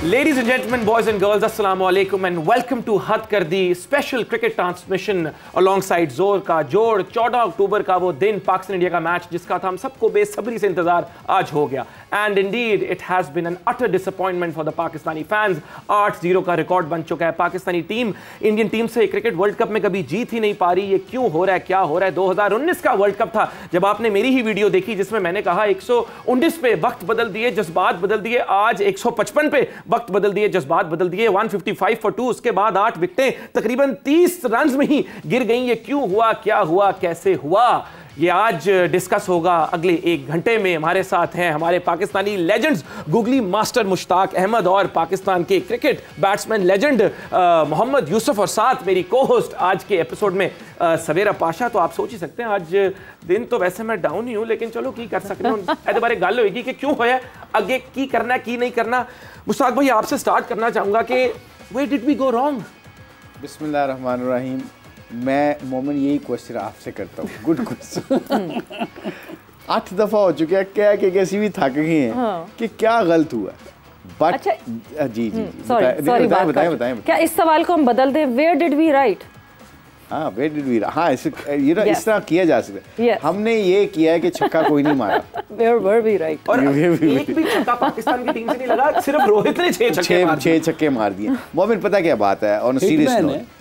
Ladies and gentlemen, boys and girls, assalamu alaikum and welcome to हद कर दी special cricket transmission alongside जोर का जोड़। 14 अक्टूबर का वो दिन, पाकिस्तान इंडिया का मैच जिसका था हम सबको बेसब्री से इंतजार, आज हो गया। And indeed it has been an utter disappointment for the Pakistani fans. 8-0 का रिकॉर्ड बन चुका है। पाकिस्तानी टीम इंडियन टीम से क्रिकेट वर्ल्ड कप में कभी जीत ही नहीं पा रही। ये क्यों हो रहा है, क्या हो रहा है? 2019 का वर्ल्ड कप था जब आपने मेरी ही वीडियो देखी जिसमें मैंने कहा 119 पे वक्त बदल दिए, जज्बात बदल दिए। आज 155 पे वक्त बदल दिए, जज्बात बदल दिए। 155 for 2, उसके बाद 8 विकेटें तकरीबन 30 रन में ही गिर गई। ये क्यों हुआ, क्या हुआ, कैसे हुआ, ये आज डिस्कस होगा अगले 1 घंटे में। हमारे साथ हैं हमारे Pakistani legends googly master Mushtaq Ahmed और पाकिस्तान के cricket batsman legend Mohammad Yousuf, और साथ मेरी को होस्ट आज के एपिसोड में सवेरा पाशा। तो आप सोच ही सकते हैं आज दिन तो वैसे मैं डाउन ही हूं, लेकिन चलो की कर सकते हैं। ऐसे बारे गल होगी कि क्यों होया, आगे की करना की नहीं करना। मुश्ताक भाई आपसे स्टार्ट करना चाहूंगा कि where did we go wrong? बिस्मिल्लाहिर्रहमानिर्रहीम। मैं मोमिन यही क्वेश्चन आपसे करता हूँ। Good question. 8 दफा हो चुके हैं, क्या कि कैसी भी थक गई हैं कि क्या गलत हुआ। बट अच्छा, जी सॉरी बताएं। क्या इस सवाल को हम बदल दें? Where did we right? हाँ, वेयर डिड वी, हाँ इस तरह किया जा सकता है। हमने ये किया है कि छक्का कोई नहीं मारा। Where were we right? और एक भी छक्का पाकिस्तान की टीम से नहीं लगा, सिर्फ रोहित ने 6 छक्के मार दिए। मोमिन पता क्या बात है, ऑन सीरियस नोट,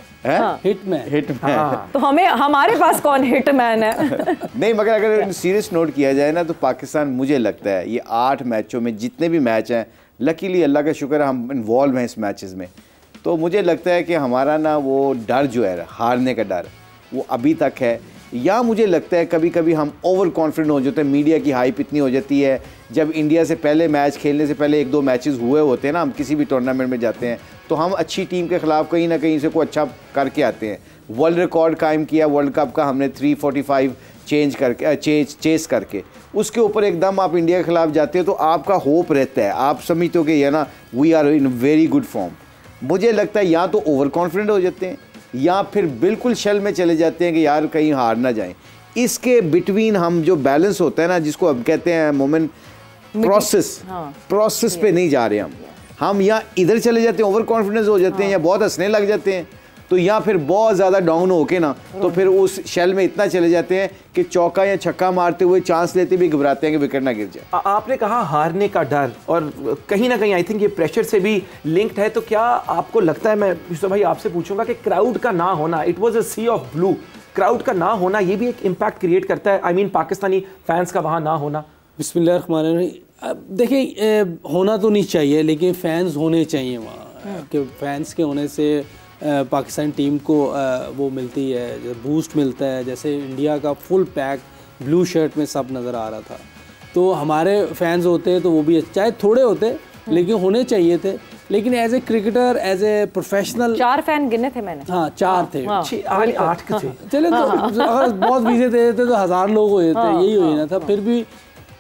हिटमैन। तो हमारे पास कौन हिटमैन है? नहीं, मगर अगर सीरियस नोट किया जाए ना तो पाकिस्तान, मुझे लगता है ये 8 मैचों में जितने भी मैच हैं, लकीली अल्लाह का शुक्र है हम इन्वॉल्व हैं इस मैचेस में, तो मुझे लगता है कि हमारा ना वो डर जो है, हारने का डर, वो अभी तक है। या मुझे लगता है कभी कभी हम ओवर कॉन्फिडेंट हो जाते हैं, मीडिया की हाइप इतनी हो जाती है। जब इंडिया से पहले मैच खेलने से पहले 1-2 मैचेस हुए होते हैं ना, हम किसी भी टूर्नामेंट में जाते हैं तो हम अच्छी टीम के ख़िलाफ़ कहीं ना कहीं से कोई अच्छा करके आते हैं। वर्ल्ड रिकॉर्ड कायम किया वर्ल्ड कप का हमने 345 चेस करके, उसके ऊपर एकदम आप इंडिया के ख़िलाफ़ जाते हो तो आपका होप रहता है, आप समझते हो कि ये ना we are in very good form. मुझे लगता है या तो ओवर कॉन्फिडेंट हो जाते हैं या फिर बिल्कुल शल में चले जाते हैं कि यार कहीं हार ना जाएं। इसके बिटवीन हम जो बैलेंस होता है ना, जिसको अब कहते हैं मोमेंट प्रोसेस पे नहीं जा रहे हम या इधर चले जाते हैं, ओवर कॉन्फिडेंस हो जाते हैं, या बहुत हंसने लग जाते हैं, तो या फिर बहुत ज़्यादा डाउन होके ना तो फिर उस शेल में इतना चले जाते हैं कि चौका या छक्का मारते हुए चांस लेते भी घबराते हैं कि विकेट ना गिर जाए। आपने कहा हारने का डर, और कहीं ना कहीं आई थिंक ये प्रेशर से भी लिंक्ड है। तो क्या आपको लगता है, मैं यूसुफ भाई आपसे पूछूंगा कि क्राउड का ना होना, it was a sea of blue, crowd का ना होना ये भी एक इम्पैक्ट क्रिएट करता है? आई मीन पाकिस्तानी फैंस का वहाँ ना होना। बिस्मिल्लाहिर्रहमानिर्रहीम। देखिए, होना तो नहीं चाहिए लेकिन फैंस होने चाहिए वहाँ, कि फैंस के होने से पाकिस्तान टीम को वो मिलती है, बूस्ट मिलता है। जैसे इंडिया का फुल पैक ब्लू शर्ट में सब नज़र आ रहा था, तो हमारे फैंस होते तो वो भी चाहे थोड़े होते लेकिन होने चाहिए थे। लेकिन as a cricketer, as a professional 4 fan गिने थे मैंने। हाँ, 4 थे। 8 थे। चले तो अगर बहुत बिजी थे तो 1000 लोग हो जाते, यही हो जाना था। फिर भी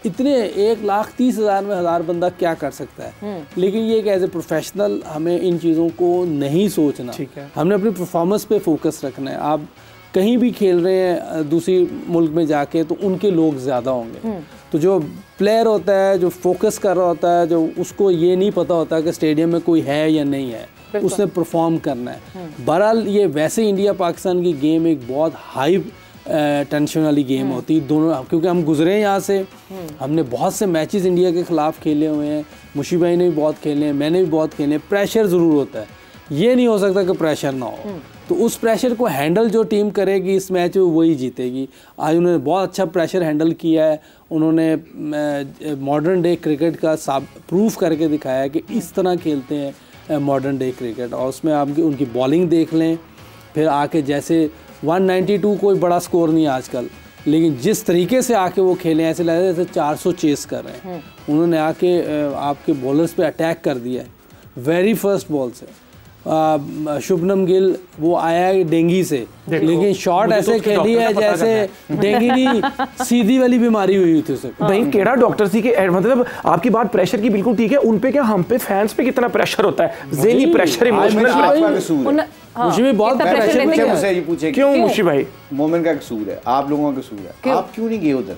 इतने 1,30,000 में 1000 बंदा क्या कर सकता है? लेकिन ये कि एज ए प्रोफेशनल हमें इन चीज़ों को नहीं सोचना, हमने अपनी परफॉर्मेंस पे फोकस रखना है। आप कहीं भी खेल रहे हैं दूसरी मुल्क में जाके तो उनके लोग ज़्यादा होंगे, तो जो प्लेयर होता है, जो फोकस कर रहा होता है, जो उसको ये नहीं पता होता कि स्टेडियम में कोई है या नहीं है, उसने परफॉर्म करना है। बहरहाल ये वैसे इंडिया पाकिस्तान की गेम एक बहुत हाई टेंशन वाली गेम होती है दोनों, क्योंकि हम गुजरे हैं यहाँ से, हमने बहुत से मैचेस इंडिया के ख़िलाफ़ खेले हुए हैं, मुशी भाई ने भी बहुत खेले हैं, मैंने भी बहुत खेले हैं। प्रेशर ज़रूर होता है, ये नहीं हो सकता कि प्रेशर ना हो। तो उस प्रेशर को हैंडल जो टीम करेगी इस मैच में वही जीतेगी। आज उन्होंने बहुत अच्छा प्रेशर हैंडल किया है, उन्होंने मॉडर्न डे क्रिकेट का प्रूफ करके दिखाया है कि इस तरह खेलते हैं मॉडर्न डे क्रिकेट। और उसमें आप उनकी बॉलिंग देख लें, फिर आके जैसे 192 कोई बड़ा स्कोर नहीं है आजकल, लेकिन जिस तरीके से आके वो खेले ऐसे लग रहा है जैसे 400 चेस कर रहे हैं। उन्होंने आके आपके बॉलर्स पे अटैक कर दिया है वेरी फर्स्ट बॉल से। शुभनम गिल वो आया है डेंगी से, लेकिन शॉट ऐसे खेली है जैसे डेंगी की सीधी वाली बीमारी हुई थी उसे। नहीं, केड़ा डॉक्टर थी कि मतलब आपकी बात प्रेशर की बिल्कुल ठीक है, उन पे क्या हम पे फैंस पे कितना प्रेशर होता है, ज़हनी प्रेशर, इमोशनल। मुझे भी बहुत प्रेशर मुझसे ये पूछे क्यों मुशी भाई? मोमिन का कसूर है, आप लोगों का कसूर है, आप क्यों नहीं गए उधर?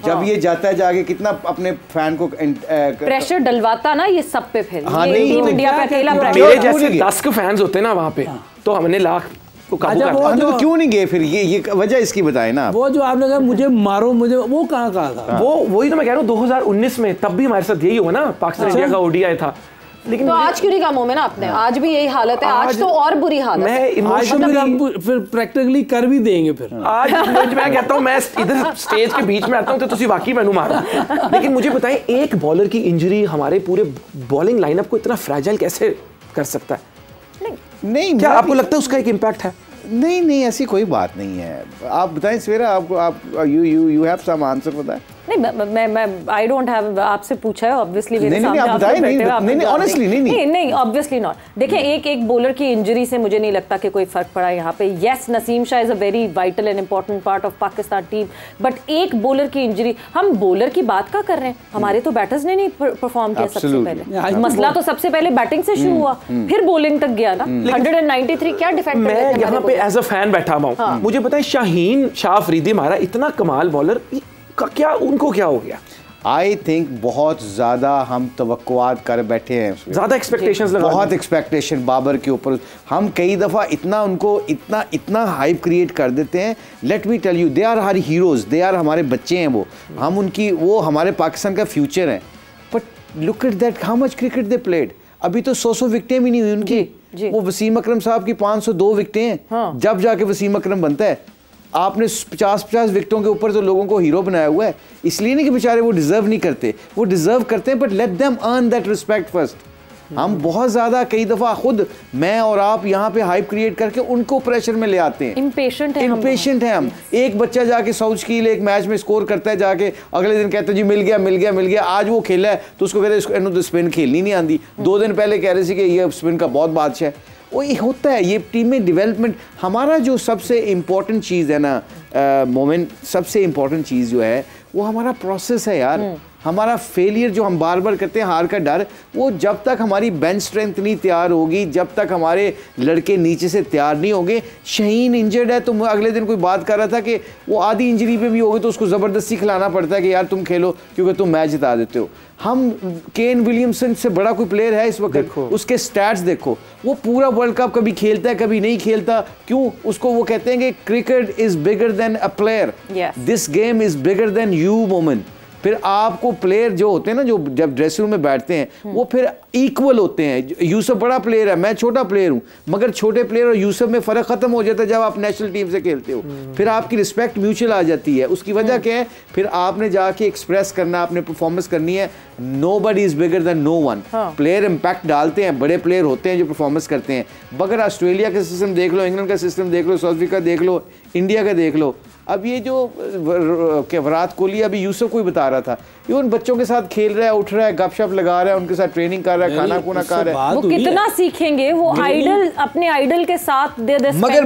जब ये जाता है जाके कितना अपने फैन को प्रेशर डलवाता ना ये सब पे, फिर हाँ, ये नहीं, टीम तो इंडिया पे अकेला मेरे प्रेशर। जैसे 10 के फैंस होते हैं ना वहाँ पे, तो हमने लाख को काबू अच्छा, कर लिया। तो क्यों नहीं गए फिर? ये वजह इसकी बताए ना। वो जो आपने कहा मुझे मारो मुझे, वो कहाँ कहा था? वो वही तो मैं कह रहा हूँ 2019 में, तब भी हमारे साथ यही हुआ ना, पाकिस्तान इंडिया का ओडीआई था। लेकिन तो आज क्यों नहीं कहा मुंह में ना आपने? आज भी यही हालत है, आज तो और बुरी हालत है। मैं आज तो इमोशनली हम फिर प्रैक्टिकली कर भी देंगे फिर। आज मैं कहता हूँ, मैं इधर स्टेज के बीच में आता हूँ तो तुसी वाकई मैनू मारो। लेकिन मुझे बताएं, एक बॉलर की इंजरी हमारे पूरे बॉलिंग लाइनअप को इतना फ्रैजाइल कैसे कर सकता है? नहीं, क्या आपको लगता है उसका एक इम्पैक्ट है? नहीं, ऐसी कोई बात नहीं है। आप बताएं सवेरा, आप you have some answer for that? नहीं, मैं आई डोंट हैव, आपसे पूछा है ऑब्वियसली मेरे सामने आप बताएं। नहीं, ऑनेस्टली नहीं, ऑब्वियसली नॉट। देखिए, एक बॉलर की इंजरी से मुझे नहीं लगता कि कोई फर्क पड़ा यहाँ पे। Yes, Naseem Shah is a very vital and important part of Pakistan team, but एक बॉलर की इंजरी, हम बॉलर की बात क्या कर रहे हैं? हमारे तो बैटर्स ने नहीं परफॉर्म किया सबसे पहले। मसला तो सबसे पहले बैटिंग से शुरू हुआ, फिर बॉलिंग तक गया ना। 193 क्या डिफेक्ट। मैं यहाँ पे एज अ फैन बैठा हुआ हूँ, मुझे पता है शाहीन शाह अफरीदी हमारा इतना कमाल बॉलर, क्या उनको क्या हो गया? आई थिंक बहुत ज़्यादा हम तवक्कुआत कर बैठे हैं, ज़्यादा एक्सपेक्टेशंस लगा, बहुत एक्सपेक्टेशन बाबर के ऊपर। हम कई दफ़ा इतना उनको इतना हाइप क्रिएट कर देते हैं। Let me tell you, they are her heroes, they are हमारे बच्चे हैं वो, हम उनकी, वो हमारे पाकिस्तान का फ्यूचर है। But look at that, how much cricket they played. अभी तो 100 विकेटें भी नहीं हुई उनकी। वो वसीम अकरम साहब की 502 विकेटें हैं। हाँ। जब जाके वसीम अकरम बनता है। आपने 50-50 विकेटों के ऊपर तो लोगों को हीरो बनाया हुआ है। इसलिए नहीं कि बेचारे वो डिजर्व नहीं करते, वो डिजर्व करते हैं, but let them earn that respect first. हम बहुत ज़्यादा कई दफ़ा खुद, मैं और आप यहाँ पे हाइप क्रिएट करके उनको प्रेशर में ले आते हैं। इम्पेशेंट है हम। एक बच्चा जाके साउथ कील एक मैच में स्कोर करता है, जाके अगले दिन कहते हैं जी मिल गया। आज वो खेला है तो उसको कहते हैं स्पिन खेलनी नहीं आती। 2 दिन पहले कह रहे थे कि ये स्पिन का बहुत बादशाह है। वो ये होता है, ये टीम में डेवलपमेंट। हमारा जो सबसे इम्पोर्टेंट चीज़ है ना मोमेंट, सबसे इम्पोर्टेंट चीज़ जो है वो हमारा प्रोसेस है यार। हमारा फेलियर जो हम बार बार करते हैं, हार का डर, वो जब तक हमारी बेंच स्ट्रेंथ नहीं तैयार होगी, जब तक हमारे लड़के नीचे से तैयार नहीं होंगे। शाहीन इंजर्ड है, तो अगले दिन कोई बात कर रहा था कि वो आधी इंजरी पे भी होगी तो उसको ज़बरदस्ती खिलाना पड़ता है कि यार तुम खेलो क्योंकि तुम मैच जिता देते हो। हम केन विलियमसन से बड़ा कोई प्लेयर है इस वक्त? उसके स्टैट्स देखो, वो पूरा वर्ल्ड कप कभी खेलता है कभी नहीं खेलता। क्यों? उसको वो कहते हैं कि cricket is bigger than a player, this game is bigger than you woman. फिर आपको प्लेयर जो होते हैं ना, जो जब ड्रेसिंग रूम में बैठते हैं, वो फिर इक्वल होते हैं। यूसुफ बड़ा प्लेयर है, मैं छोटा प्लेयर हूँ, मगर छोटे प्लेयर और यूसुफ में फ़र्क ख़त्म हो जाता है जब आप नेशनल टीम से खेलते हो। फिर आपकी रिस्पेक्ट म्यूचुअल आ जाती है। उसकी वजह क्या है? फिर आपने जाके एक्सप्रेस करना, आपने परफॉर्मेंस करनी है। Nobody is bigger than no one. Player impact डालते हैं, बड़े प्लेयर होते हैं जो परफॉर्मेंस करते हैं। मगर ऑस्ट्रेलिया का सिस्टम देख लो, इंग्लैंड का सिस्टम देख लो, साउथ अफ्रीका देख लो, इंडिया का देख लो। अब ये जो विराट कोहली, अभी यूसुफ को ही बता रहा था, ये उन बच्चों के साथ खेल रहा है, उठ रहा है, गपशप लगा रहा है, उनके साथ ट्रेनिंग कर रहा है, खाना खुना खा रहा है। वो कितना सीखेंगे? वो आइडल, अपने आइडल के साथ मगर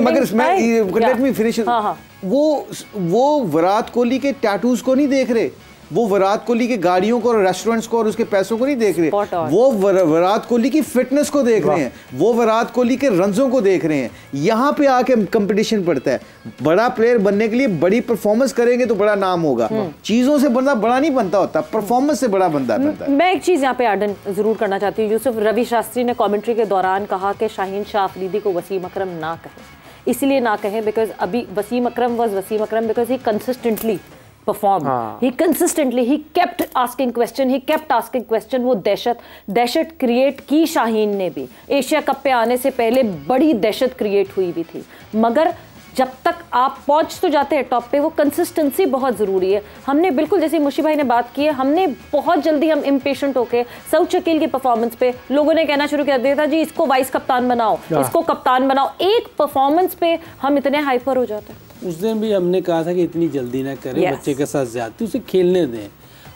लेट मी फिनिश। वो विराट कोहली के टैटूज को नहीं देख रहे, वो विराट कोहली के गाड़ियों को और रेस्टोरेंट्स को और उसके पैसों को नहीं देख रहे, वो विराट कोहली की फिटनेस को देख रहे हैं, वो विराट कोहली के रन्सों को देख रहे हैं। यहाँ पे आके कंपटीशन पड़ता है। बड़ा प्लेयर बनने के लिए बड़ी परफॉर्मेंस करेंगे तो बड़ा नाम होगा। चीजों से बंदा बड़ा नहीं बनता होता, परफॉर्मेंस से बड़ा बनता है। मैं एक चीज यहाँ पे ऐड जरूर करना चाहती हूँ। यूसुफ रवि शास्त्री ने कॉमेंट्री के दौरान कहा कि शाहीन शाह अफरीदी को वसीम अकरम ना कहें। इसलिए ना कहें बिकॉज अभी Wasim Akram because he consistently perform. He consistently, he kept asking question. वो दहशत क्रिएट की शाहीन ने भी। एशिया कप पे आने से पहले बड़ी दहशत क्रिएट हुई भी थी, मगर जब तक आप पहुंच तो जाते हैं टॉप पे, वो कंसिस्टेंसी बहुत ज़रूरी है। हमने बिल्कुल जैसे मुशी भाई ने बात की है, हमने बहुत जल्दी हम इम्पेशेंट होके सऊद शकील की परफॉर्मेंस पे लोगों ने कहना शुरू कर दिया था जी इसको वाइस कप्तान बनाओ, इसको कप्तान बनाओ। एक परफॉर्मेंस पे हम इतने हाइपर हो जाते हैं। उस दिन भी हमने कहा था कि इतनी जल्दी ना करें, बच्चे के साथ ज्यादती, उसे खेलने दें।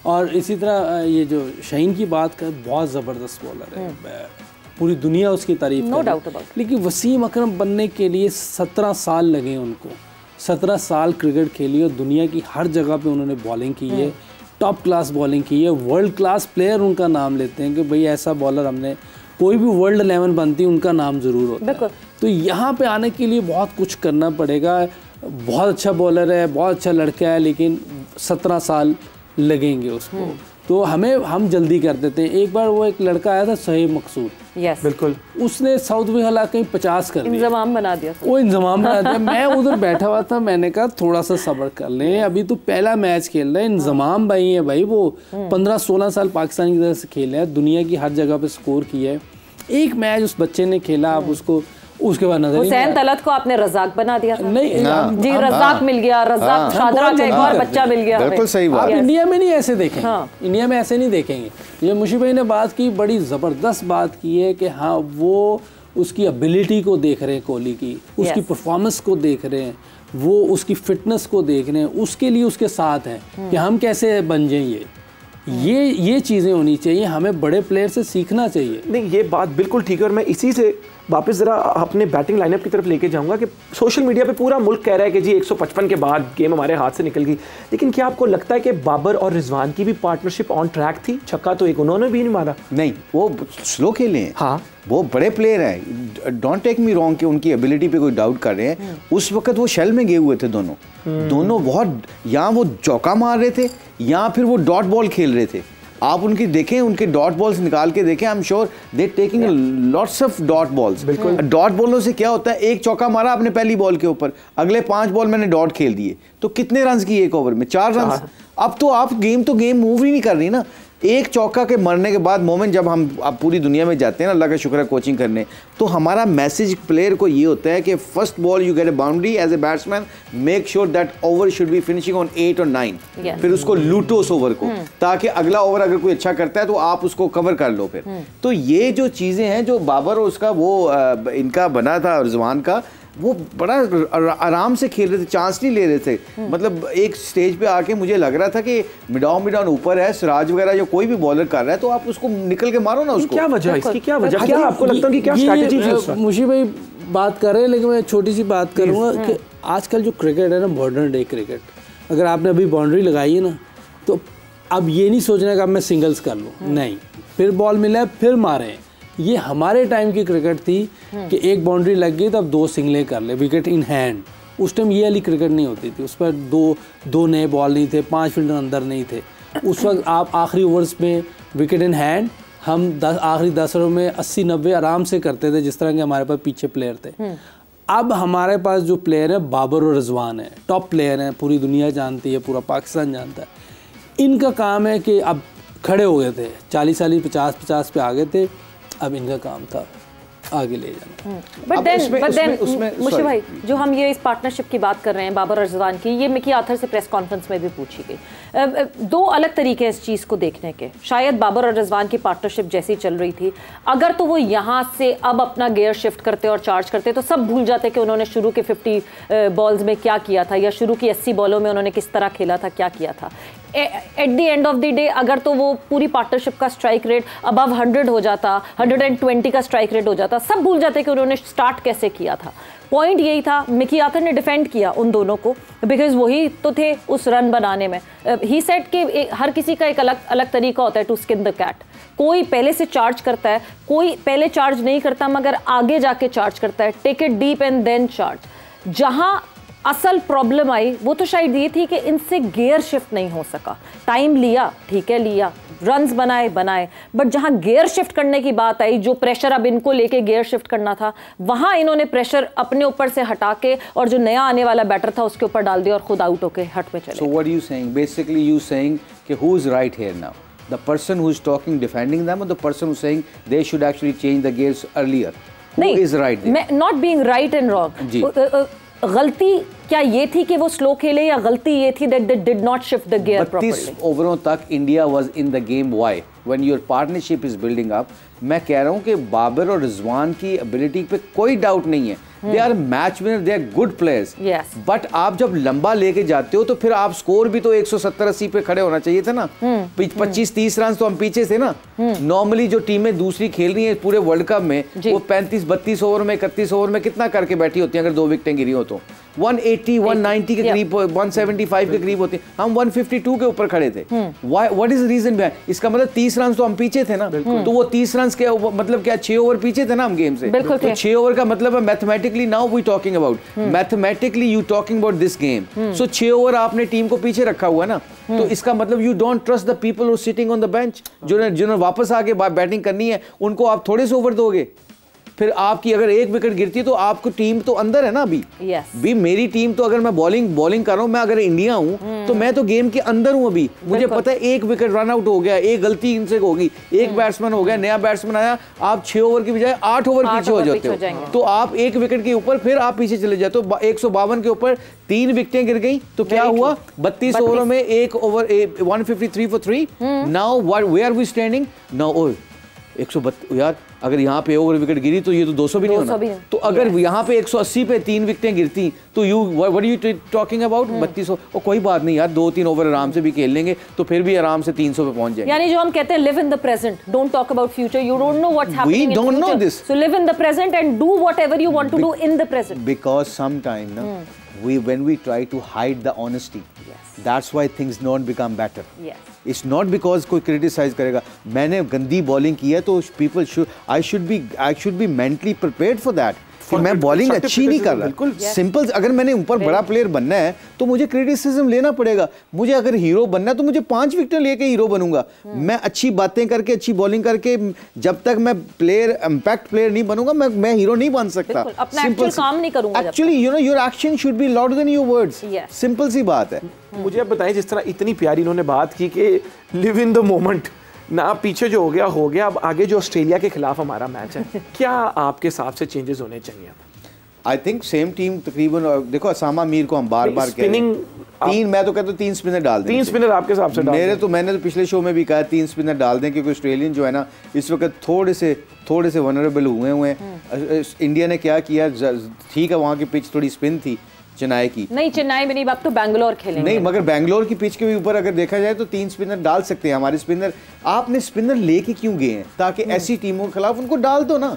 और इसी तरह ये जो शाहीन की बात कर, बहुत ज़बरदस्त बॉलर है, पूरी दुनिया उसकी तारीफ नो डाउट अबाउट। लेकिन वसीम अकरम बनने के लिए 17 साल लगे उनको। 17 साल क्रिकेट खेली और दुनिया की हर जगह पे उन्होंने बॉलिंग की है, टॉप क्लास बॉलिंग की है, वर्ल्ड क्लास प्लेयर उनका नाम लेते हैं कि भाई ऐसा बॉलर हमने, कोई भी वर्ल्ड 11 बनती उनका नाम ज़रूर होता है। तो यहाँ पे आने के लिए बहुत कुछ करना पड़ेगा। बहुत अच्छा बॉलर है, बहुत अच्छा लड़का है, लेकिन 17 साल लगेंगे उसको, तो हम जल्दी कर देते हैं। एक बार वो एक लड़का आया था शोएब मकसूद, यस बिल्कुल, उसने साउथ में हला कहीं 50 कर दिया, इंतजाम बना दिया, वो इंतजाम बना दिया। मैं उधर बैठा हुआ था, मैंने कहा थोड़ा सा सब्र कर लें, अभी तो पहला मैच खेल रहे हैं, इंतजाम भाई है भाई, वो 15-16 साल पाकिस्तान की तरफ से खेले हैं, दुनिया की हर जगह पे स्कोर किया है, एक मैच उस बच्चे ने खेला, आप उसको उसके बाद नजर हुसैन तलत को आपने रज़ाक बना दिया था। नहीं जी, रज़ाक मिल गया, रज़ाक शादरा का एक और बच्चा मिल गया। बिल्कुल सही बात। आप इंडिया में नहीं ऐसे देखेंगे, हाँ। इंडिया में ऐसे नहीं देखेंगे। ये मुशीब भाई ने बात की, बड़ी ज़बरदस्त बात की है कि हाँ वो उसकी एबिलिटी को देख रहे हैं, कोहली की उसकी परफॉर्मेंस को देख रहे हैं, वो उसकी फिटनेस को देख रहे हैं, उसके लिए उसके साथ हैं कि हम कैसे बन जाएंगे। ये चीज़ें होनी चाहिए, हमें बड़े प्लेयर से सीखना चाहिए। नहीं, ये बात बिल्कुल ठीक है, और मैं इसी से वापस ज़रा अपने बैटिंग लाइनअप की तरफ लेके जाऊंगा कि सोशल मीडिया पे पूरा मुल्क कह रहा है कि जी 155 के बाद गेम हमारे हाथ से निकल गई, लेकिन क्या आपको लगता है कि बाबर और रिजवान की भी पार्टनरशिप ऑन ट्रैक थी? छक्का तो एक उन्होंने भी नहीं मारा। नहीं, वो स्लो खेले हैं, हाँ वो बड़े प्लेयर हैं, डोंट टेक मी रॉन्ग कि उनकी एबिलिटी पे कोई डाउट कर रहे हैं। उस वक्त वो शेल में गए हुए थे दोनों बहुत, यहाँ वो चौका मार रहे थे, यहाँ फिर वो डॉट बॉल खेल रहे थे। आप उनकी देखें, उनके डॉट बॉल्स निकाल के देखें, I am sure they taking lots of dot balls. बिल्कुल, डॉट बॉलों से क्या होता है, एक चौका मारा आपने पहली बॉल के ऊपर, अगले 5 बॉल मैंने डॉट खेल दिए, तो कितने रन किए एक ओवर में? 4 रन। अब तो आप गेम मूव ही नहीं कर रही ना। एक चौका के मरने के बाद मोमेंट जब हम अब पूरी दुनिया में जाते हैं ना, अल्लाह का शुक्र है कोचिंग करने, तो हमारा मैसेज प्लेयर को ये होता है कि first ball you get a boundary as a batsman, make sure that over should be finishing on 8 और 9। फिर उसको लूटो उस ओवर को, ताकि अगला ओवर अगर कोई अच्छा करता है तो आप उसको कवर कर लो फिर। तो ये जो चीज़ें हैं जो बाबर और उसका वो इनका बना था रिजवान का, वो बड़ा आराम से खेल रहे थे, चांस नहीं ले रहे थे। मतलब एक स्टेज पे आके मुझे लग रहा था कि मिडाउन ऊपर है, सिराज वगैरह जो कोई भी बॉलर कर रहा है तो आप उसको निकल के मारो ना उसको। क्या वजह इसकी, क्या वजह, क्या आपको लगता है कि क्या स्ट्रैटेजी थी उस वक्त? मुशीब भाई बात कर रहे हैं, लेकिन मैं छोटी सी बात करूँगा कि आजकल जो क्रिकेट है ना, मॉडर्न डे क्रिकेट, अगर आपने अभी बाउंड्री लगाई है ना, तो अब ये नहीं सोचना कि अब मैं सिंगल्स कर लूँ, नहीं, फिर बॉल मिला है फिर मारें। ये हमारे टाइम की क्रिकेट थी कि एक बाउंड्री लग गई तो अब 2 सिंगलें कर ले, विकेट इन हैंड। उस टाइम ये वाली क्रिकेट नहीं होती थी, उस पर दो नए बॉल नहीं थे, 5 फील्डर अंदर नहीं थे। उस वक्त आप आखिरी ओवर्स में विकेट इन हैंड, हम आखिरी 10 ओवर में 80-90 आराम से करते थे, जिस तरह के हमारे पास पीछे प्लेयर थे। अब हमारे पास जो प्लेयर है बाबर और रिजवान है, टॉप प्लेयर हैं, पूरी दुनिया जानती है, पूरा पाकिस्तान जानता है। इनका काम है कि अब खड़े हो गए थे, 40-40, 50-50 पे आ गए थे, अब इनका काम था आगे ले जाना। बट देन मुशीब भाई, जो हम ये इस पार्टनरशिप की बात कर रहे हैं बाबर और रिजवान की, ये मिकी आर्थर से प्रेस कॉन्फ्रेंस में भी पूछी गई। 2 अलग तरीके हैं इस चीज़ को देखने के। शायद बाबर और रिजवान की पार्टनरशिप जैसी चल रही थी, अगर तो वो यहाँ से अब अपना गियर शिफ्ट करते और चार्ज करते तो सब भूल जाते कि उन्होंने शुरू के 50 बॉल्स में क्या किया था, या शुरू की 80 बॉलों में उन्होंने किस तरह खेला था, क्या किया था। At the end of the day अगर तो वो पूरी पार्टनरशिप का स्ट्राइक रेट अबव 100 हो जाता, 120 का स्ट्राइक रेट हो जाता, सब भूल जाते कि उन्होंने स्टार्ट कैसे किया था। पॉइंट यही था, मिकी आर्थर ने डिफेंड किया उन दोनों को, बिकॉज वही तो थे उस रन बनाने में। ही सेड कि हर किसी का एक अलग अलग तरीका होता है टू स्किन द कैट। कोई पहले से चार्ज करता है, कोई पहले चार्ज नहीं करता मगर आगे जाके चार्ज करता है, take it deep and then charge. जहां असल प्रॉब्लम आई वो तो शायद ये थी कि इनसे गियर शिफ्ट नहीं हो सका। टाइम लिया, ठीक है लिया, रन्स बनाए, बट जहां गियर शिफ्ट करने की बात आई, जो प्रेशर अब इनको लेके गियर शिफ्ट करना था, वहां इन्होंने प्रेशर अपने ऊपर से हटा के और जो नया आने वाला बैटर था उसके ऊपर डाल दिया और खुद आउट होके हट में चले। So what are you saying? Basically you saying कि who is right here now? The person who is talking defending them or the person who is saying they should actually change the gears earlier? Who is right there? Not being right and wrong. गलती क्या ये थी कि वो slow खेले, या गलती ये थी that they did not shift the gear properly? 32 ओवरों तक India was in the game. Why? When your partnership is building up, मैं कह रहा हूँ कि बाबर और रिजवान की एबिलिटी पे कोई डाउट नहीं है। They are match winner, they are good players. But आप जब लंबा लेके जाते हो तो फिर आप स्कोर भी तो 170-80 पे खड़े होना चाहिए था ना। 25-30 रन तो हम पीछे थे ना। नॉर्मली जो टीमें दूसरी खेल रही है पूरे वर्ल्ड कप में, वो 35-32 ओवर में, 31 ओवर में कितना करके बैठी होती है अगर 2 विकेटें गिरी हो तो। 180 190 के करीब 175 के करीब होते, हम 152 के ऊपर खड़े थे। What is reason behind? इसका मतलब 30 रन तो हम पीछे थे ना, तो वो 30 रन के मतलब क्या 6 ओवर पीछे थे ना हम गेम से, तो 6 ओवर का मतलब है mathematically, now we talking about mathematically you talking about this game, so 6 over आपने टीम को पीछे रखा हुआ है ना, तो इसका मतलब you don't trust the people who sitting on the bench, जिन्होंने वापस आके बैटिंग करनी है उनको आप थोड़े से ओवर दोगे, फिर आपकी अगर एक विकेट गिरती है तो आपको टीम तो अंदर है ना अभी। भी मेरी टीम तो अगर मैं बॉलिंग कर रहा हूं, मैं अगर इंडिया हूं तो मैं तो गेम के अंदर हूं अभी, मुझे पता है एक विकेट रन आउट हो गया, एक गलती इनसे होगी, एक बैट्समैन हो गया, नया बैट्समैन आया, आप 6 ओवर की बजाय 8 ओवर पीछे हो जाते हो, तो आप एक विकेट के ऊपर फिर आप पीछे चले जाते हो। 152 के ऊपर 3 विकेटें गिर गई तो क्या हुआ, 32 ओवरों में एक over 153 for 3। Now where are we standing now? 132 यार, अगर यहाँ पे ओवर विकेट गिरी तो ये तो 200 भी नहीं होना, तो अगर यहाँ पे 180 पे 3 विकेटें गिरती तो what are you talking about 3200? और कोई बात नहीं यार, 2-3 ओवर आराम से भी खेल लेंगे तो फिर भी आराम से 300 पे पहुंच जाएंगे। यानी जो हम कहते हैं live in the present, don't talk about future, you don't know what's happening we don't know this, so live in the present and do whatever you want to do in the present, because some time ना when we try to hide the honesty, that's why things don't become better. It's not because कोई criticize करेगा, मैंने गंदी bowling की है तो people should I should be mentally prepared for that, कि मैं बॉलिंग अच्छी नहीं कर रहा। सिंपल, अगर मैंने ऊपर बड़ा प्लेयर बनना है तो मुझे क्रिटिसिज्म लेना पड़ेगा, मुझे अगर हीरो बनना है तो मुझे 5 विकेट लेके हीरो बनूंगा, मैं अच्छी बातें करके अच्छी बॉलिंग करके जब तक मैं इम्पैक्ट प्लेयर नहीं बनूंगा मैं हीरो नहीं बन सकता, अपना एक्चुअल काम नहीं करूंगा। Actually you know your action should be louder than your words, simple सी बात है। मुझे अब बताएं, जिस तरह इतनी प्यारी इन्होंने बात की कि लिव इन द मोमेंट ना, पीछे जो हो गया, अब आगे जो ऑस्ट्रेलिया के खिलाफ हमारा मैच है क्या आपके हिसाब से चेंजेस होने चाहिए? आई थिंक सेम टीम तकरीबन, देखो असामा मीर को हम बार बार स्पिनिंग 3, मैं तो कहता हूँ 3 स्पिनर डाल दें। 3 स्पिनर आपके हिसाब से? मैंने तो पिछले शो में भी कहा 3 स्पिनर डाल दें, क्योंकि ऑस्ट्रेलियन जो है ना इस वक्त थोड़े से वनरेबल हुए हैं। इंडिया ने क्या किया, ठीक है वहाँ की पिच थोड़ी स्पिन थी चेन्नई की, नहीं चेन्नई में नहीं, अब तो बैंगलोर खेलेंगे, नहीं मगर बैंगलोर की पिच के ऊपर अगर देखा जाए तो 3 स्पिनर डाल सकते हैं हमारे स्पिनर। आपने स्पिनर लेके क्यों गए हैं? ताकि ऐसी टीमों के खिलाफ उनको डाल दो ना,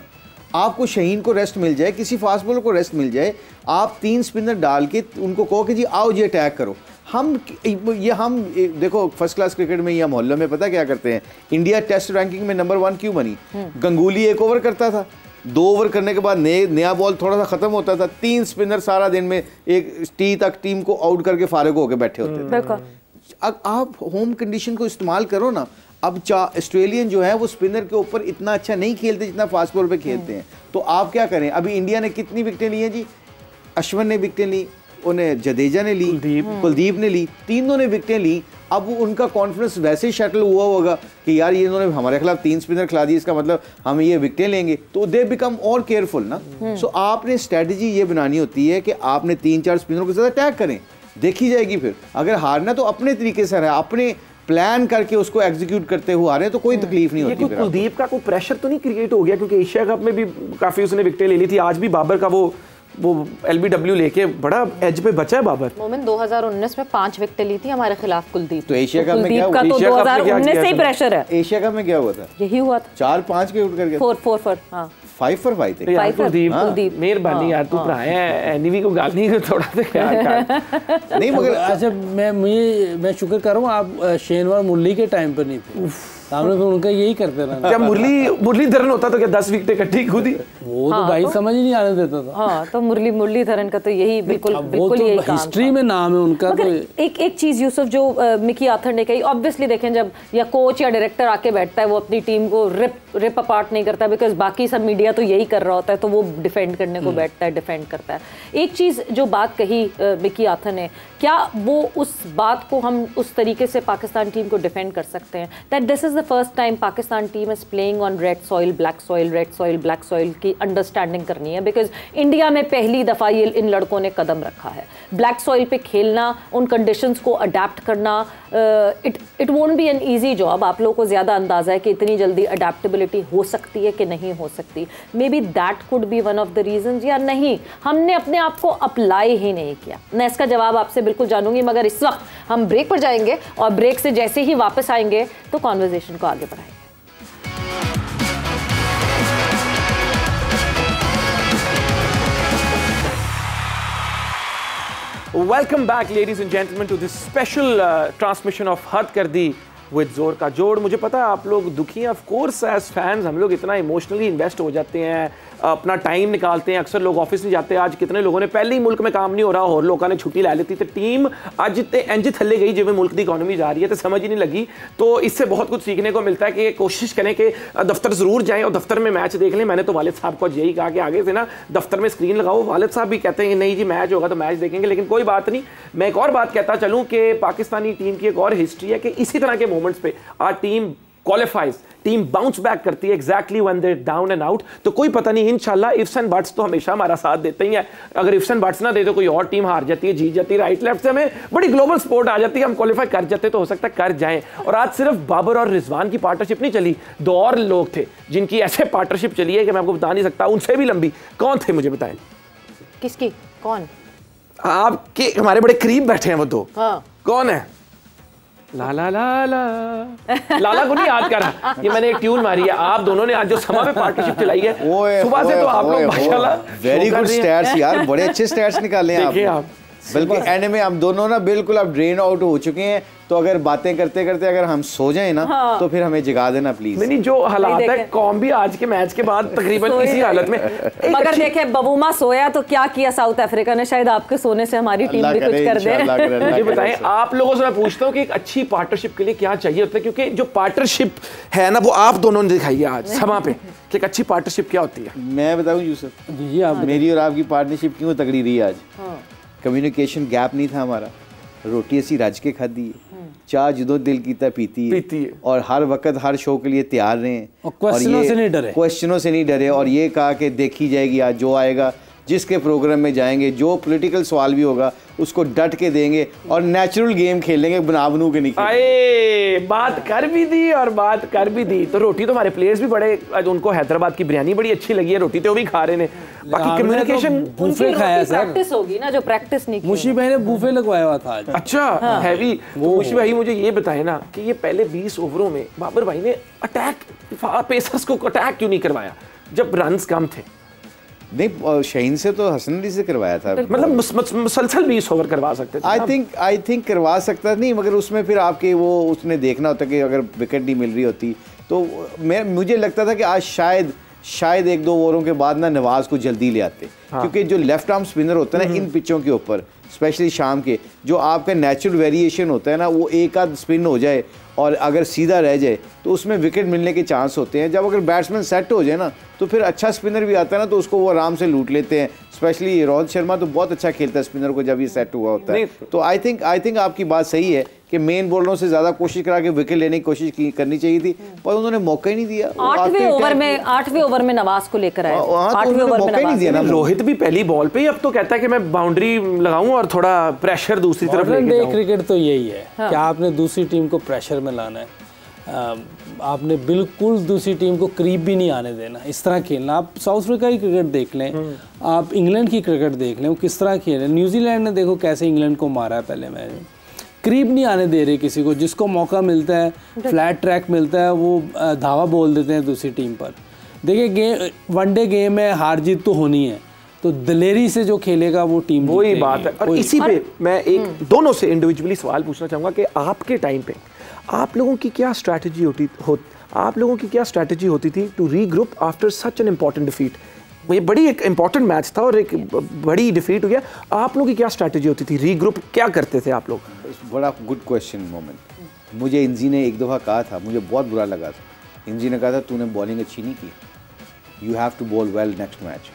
आपको शहीन को रेस्ट मिल जाए, किसी फास्ट बॉलर को रेस्ट मिल जाए, आप 3 स्पिनर डाल के उनको कहो कि जी आओ जी अटैक करो। हम देखो फर्स्ट क्लास क्रिकेट में या मोहल्लों में पता क्या करते हैं, इंडिया टेस्ट रैंकिंग में नंबर 1 क्यों बनी? गंगुली 1 ओवर करता था, 2 ओवर करने के बाद नया बॉल थोड़ा सा खत्म होता था, 3 स्पिनर सारा दिन में एक टी तक टीम को आउट करके फारिग होकर बैठे होते थे। अब आप होम कंडीशन को इस्तेमाल करो ना। अब ऑस्ट्रेलियन जो है वो स्पिनर के ऊपर इतना अच्छा नहीं खेलते जितना फास्ट बॉल पे खेलते हैं, तो आप क्या करें? अभी इंडिया ने कितनी विकेटें ली हैं जी? अश्विन ने विकेटें ली, उन्हें जडेजा ने ली, कुलदीप ने ली, तीनों ने विकेटें ली। अब उनका कॉन्फिडेंस वैसे ही शटल हुआ होगा कि यार ये इन्होंने हमारे खिलाफ 3 स्पिनर खिला दी, इसका मतलब हम ये विकेटें लेंगे, तो दे बिकम और केयरफुल ना। सो आपने स्ट्रेटजी ये बनानी होती है कि आपने 3-4 स्पिनरों के साथ अटैक करें, देखी जाएगी। फिर अगर हारना तो अपने तरीके से है, अपने प्लान करके उसको एग्जीक्यूट करते हुए आ रहे हैं तो कोई तकलीफ नहीं होती। कुलदीप का कोई प्रेशर तो नहीं क्रिएट हो गया? क्योंकि एशिया कप में भी काफी उसने विकेटें ले ली थी, आज भी बाबर का वो LBW लेके बड़ा एज पे बचा है बाबर। मोमिन 2019 में 5 विकेटें ली थी हमारे खिलाफ कुलदीप, तो एशिया कप में क्या हुआ? तो 2019 से ही प्रेशर है। एशिया कप में क्या हुआ था? यही हुआ था, 4-5 के उठ करके 4 हां 5 for 5 थे। कुलदीप मेहरबानी यार, तू भरा है, एनीवी को गाल नहीं थोड़ा सा यार नहीं मगर अच्छा मैं शुक्र कर रहा हूँ आप शेनवार मुरली के टाइम पर नहीं थे, सामने फिर उनका यही करते रहना। जब मुरलीधरन होता तो क्या 10 विकेटें इकट्ठी खुद ही? वो तो भाई समझ ही नहीं आने देता था। हाँ, तो मुरलीधरन का तो यही बिल्कुल यही काम, हिस्ट्री में नाम है उनका। तो एक चीज यूसुफ जो मिकी आर्थर ने कही, ऑब्वियसली देखें जब या कोच या डायरेक्टर आके बैठता है वो अपनी टीम को रिप अपार्ट नहीं करता, बिकॉज बाकी सब मीडिया तो यही कर रहा होता है, तो वो डिफेंड करने को बैठता है, डिफेंड करता है। एक चीज जो बात कही मिकी आर्थर ने, क्या वो उस बात को हम उस तरीके से पाकिस्तान टीम को डिफेंड कर सकते हैं that this is the first time Pakistan team is playing on red soil black soil, red soil black soil की अंडरस्टैंडिंग करनी है, बिकॉज इंडिया में पहली दफा ये इन लड़कों ने कदम रखा है। ब्लैक सॉइल पे खेलना, उन कंडीशंस को अडेप्ट करना, it won't be an easy job. आप लोगों को ज़्यादा अंदाजा है कि इतनी जल्दी अडेप्टेबिलिटी हो सकती है कि नहीं हो सकती। May be that could be one of the reasons, या नहीं हमने अपने आप को अप्लाई ही नहीं किया। मैं इसका जवाब आपसे बिल्कुल जानूंगी, मगर इस वक्त हम ब्रेक पर जाएंगे और ब्रेक से जैसे ही वापस आएंगे तो कॉन्वर्जेशन को आगे बढ़ाएंगे। Welcome back, ladies and gentlemen, to this special transmission of हद कर दी with जोर का जोड़। मुझे पता है आप लोग दुखी हैं, ऑफ कोर्स एज फैंस हम लोग इतना इमोशनली इन्वेस्ट हो जाते हैं, अपना टाइम निकालते हैं, अक्सर लोग ऑफिस नहीं जाते। आज कितने लोगों ने पहले ही मुल्क में काम नहीं हो रहा और लोगों ने छुट्टी ला लेती, तो टीम अज इंज थले गई जिवें मुल्क की इकोनॉमी जा रही है, तो समझ ही नहीं लगी। तो इससे बहुत कुछ सीखने को मिलता है कि कोशिश करें कि दफ्तर ज़रूर जाएं और दफ्तर में मैच देख लें। मैंने तो वालिद साहब को यही कहा कि आगे से ना दफ्तर में स्क्रीन लगाओ। वालिद साहब भी कहते हैं कि नहीं जी मैच होगा तो मैच देखेंगे, लेकिन कोई बात नहीं। मैं एक और बात कहता चलूँ कि पाकिस्तानी टीम की एक और हिस्ट्री है कि इसी तरह के मोमेंट्स पे आज team qualifies, team bounce back करती है exactly when they down and out. तो कोई पता नहीं, इंशाल्लाह इफ्स एंड बट्स तो हमेशा हमारा साथ देते ही हैं। अगर इफ्स एंड बट्स ना दे तो कोई और टीम हार जाती है, जीत जाती है, राइट लेफ्ट से हमें बड़ी ग्लोबल स्पोर्ट आ जाती है, हम क्वालिफाई कर जाते तो हो सकता है कर जाएं। और आज सिर्फ बाबर और रिजवान की पार्टनरशिप नहीं चली, 2 और लोग थे जिनकी ऐसे पार्टनरशिप चली है कि मैं आपको बता नहीं सकता, उनसे भी लंबी। कौन थे मुझे बताएं? किसकी? कौन? आपके हमारे बड़े करीब बैठे हैं वो 2। हाँ। कौन है? लाला लाला लाला को नहीं याद कर रहा, ये मैंने एक ट्यून मारी है। आप दोनों ने आज जो समा पे पार्टनरशिप चलाई है सुबह से, तो आप लोग माशाल्लाह वेरी गुड स्टैट्स यार, बड़े अच्छे स्टैट्स निकाले हैं आप। बल्कि एंड में हम दोनों ना बिल्कुल अब ड्रेन आउट हो चुके हैं, तो अगर बातें करते करते अगर हम सो जाएं ना हाँ। तो फिर हमें जगा देना प्लीज। नहीं जो हालात है कौम भी आज के मैच के बाद तकरीबन इसी हालत में। मगर देखें बबूमा सोया तो क्या किया साउथ अफ्रीका ने, शायद आपके सोने से हमारी टीम भी कुछ कर दे। मुझे बताएं आप लोगों से मैं पूछता हूँ कि एक अच्छी पार्टनरशिप के लिए क्या चाहिए होता है, क्योंकि जो पार्टनरशिप है ना वो आप दोनों ने दिखाई है आज समा पे कि एक अच्छी पार्टनरशिप क्या होती है। मैं बताऊँ यूसुफ जी, मेरी और आपकी पार्टनरशिप क्यों तगड़ी रही आज? कम्युनिकेशन गैप नहीं था हमारा, रोटी ऐसी रज के खादी है, चाय जो दिल कीता पीती है, और हर वक्त हर शो के लिए तैयार रहे और क्वेश्चनों से नहीं डरे और ये कहा कि देखी जाएगी आज जो आएगा, जिसके प्रोग्राम में जाएंगे जो पॉलिटिकल सवाल भी होगा उसको डट के देंगे और नेचुरल गेम खेलेंगे, बना बनू के नहीं खेलेंगे। बात कर भी दी और बात कर भी दी। तो रोटी तो हमारे प्लेयर्स भी बड़े, उनको हैदराबाद की बिरयानी बड़ी अच्छी लगी है, रोटी तो वो भी खा रहे हैं। बाकी कम्युनिकेशन बूफे खाया सर, प्रैक्टिस होगी ना जो प्रैक्टिस नहीं की। मुशी भाई ने बूफे लगवाया हुआ था आज। अच्छा हैवी। मुशी भाई मुझे ये बताए ना कि ये पहले 20 ओवरों में बाबर भाई ने अटैक, पेसर्स को अटैक क्यों नहीं करवाया जब रन्स कम थे? नहीं, शाहीन से तो हसन अली से करवाया था, मतलब मुसलसल 20 ओवर करवा सकते थे। आई थिंक करवा सकता नहीं, मगर उसमें फिर आपके वो उसने देखना होता कि अगर विकेट नहीं मिल रही होती तो मुझे लगता था कि आज शायद 1-2 ओवरों के बाद ना नवाज को जल्दी ले आते। हाँ। क्योंकि जो लेफ्ट आर्म स्पिनर होता है ना इन पिचों के ऊपर, स्पेशली शाम के, जो आपका नेचुरल वेरिएशन होता है ना, वो एक आध स्पिन हो जाए और अगर सीधा रह जाए तो उसमें विकेट मिलने के चांस होते हैं। जब अगर बैट्समैन सेट हो जाए ना तो फिर अच्छा स्पिनर भी आता है ना, तो उसको वो आराम से लूट लेते हैं। स्पेशली रोहित शर्मा तो बहुत अच्छा खेलता है स्पिनर को जब ये सेट हुआ होता है। तो आई थिंक आपकी बात सही है कि मेन बॉलरों से ज़्यादा कोशिश करा के विकेट लेने की कोशिश करनी चाहिए थी, पर उन्होंने मौका ही नहीं दिया। 8वें ओवर में नवाज को लेकर आए, 8वें ओवर में नहीं दिया ना। रोहित भी पहली बॉल पे ही अब तो कहता है कि मैं बाउंड्री लगाऊं और थोड़ा प्रेशर दूसरी तरफ लेके जाऊं। क्रिकेट तो यही है कि आपने दूसरी टीम को प्रेशर में लाना है, आपने बिल्कुल दूसरी टीम को करीब भी नहीं आने देना, इस तरह खेलना। आप साउथ अफ्रीका की क्रिकेट देख लें, आप इंग्लैंड की क्रिकेट देख लें, वो किस तरह खेल रहे हैं। न्यूजीलैंड ने देखो कैसे इंग्लैंड को मारा है पहले मैच में, करीब नहीं आने दे रहे किसी को। जिसको मौका मिलता है, फ्लैट ट्रैक मिलता है, वो धावा बोल देते हैं दूसरी टीम पर। देखिए वनडे गेम है, हार जीत तो होनी है, तो दलेरी से जो खेलेगा वो टीम, वही बात है। और इसी पे मैं एक दोनों से इंडिविजुअली सवाल पूछना चाहूँगा कि आपके टाइम पे आप लोगों की क्या स्ट्रैटेजी होती थी to regroup after such an important defeat? ये बड़ी एक इम्पॉर्टेंट मैच था और एक बड़ी डिफीट हुई है, आप लोगों की क्या स्ट्रैटेजी होती थी? रीग्रुप क्या करते थे आप लोग? बड़ा गुड क्वेश्चन मोमेंट। मुझे इंजी ने एक दफ़ा कहा था, मुझे बहुत बुरा लगा था। इंजी ने कहा था तूने बॉलिंग अच्छी नहीं की, you have to bowl well next match.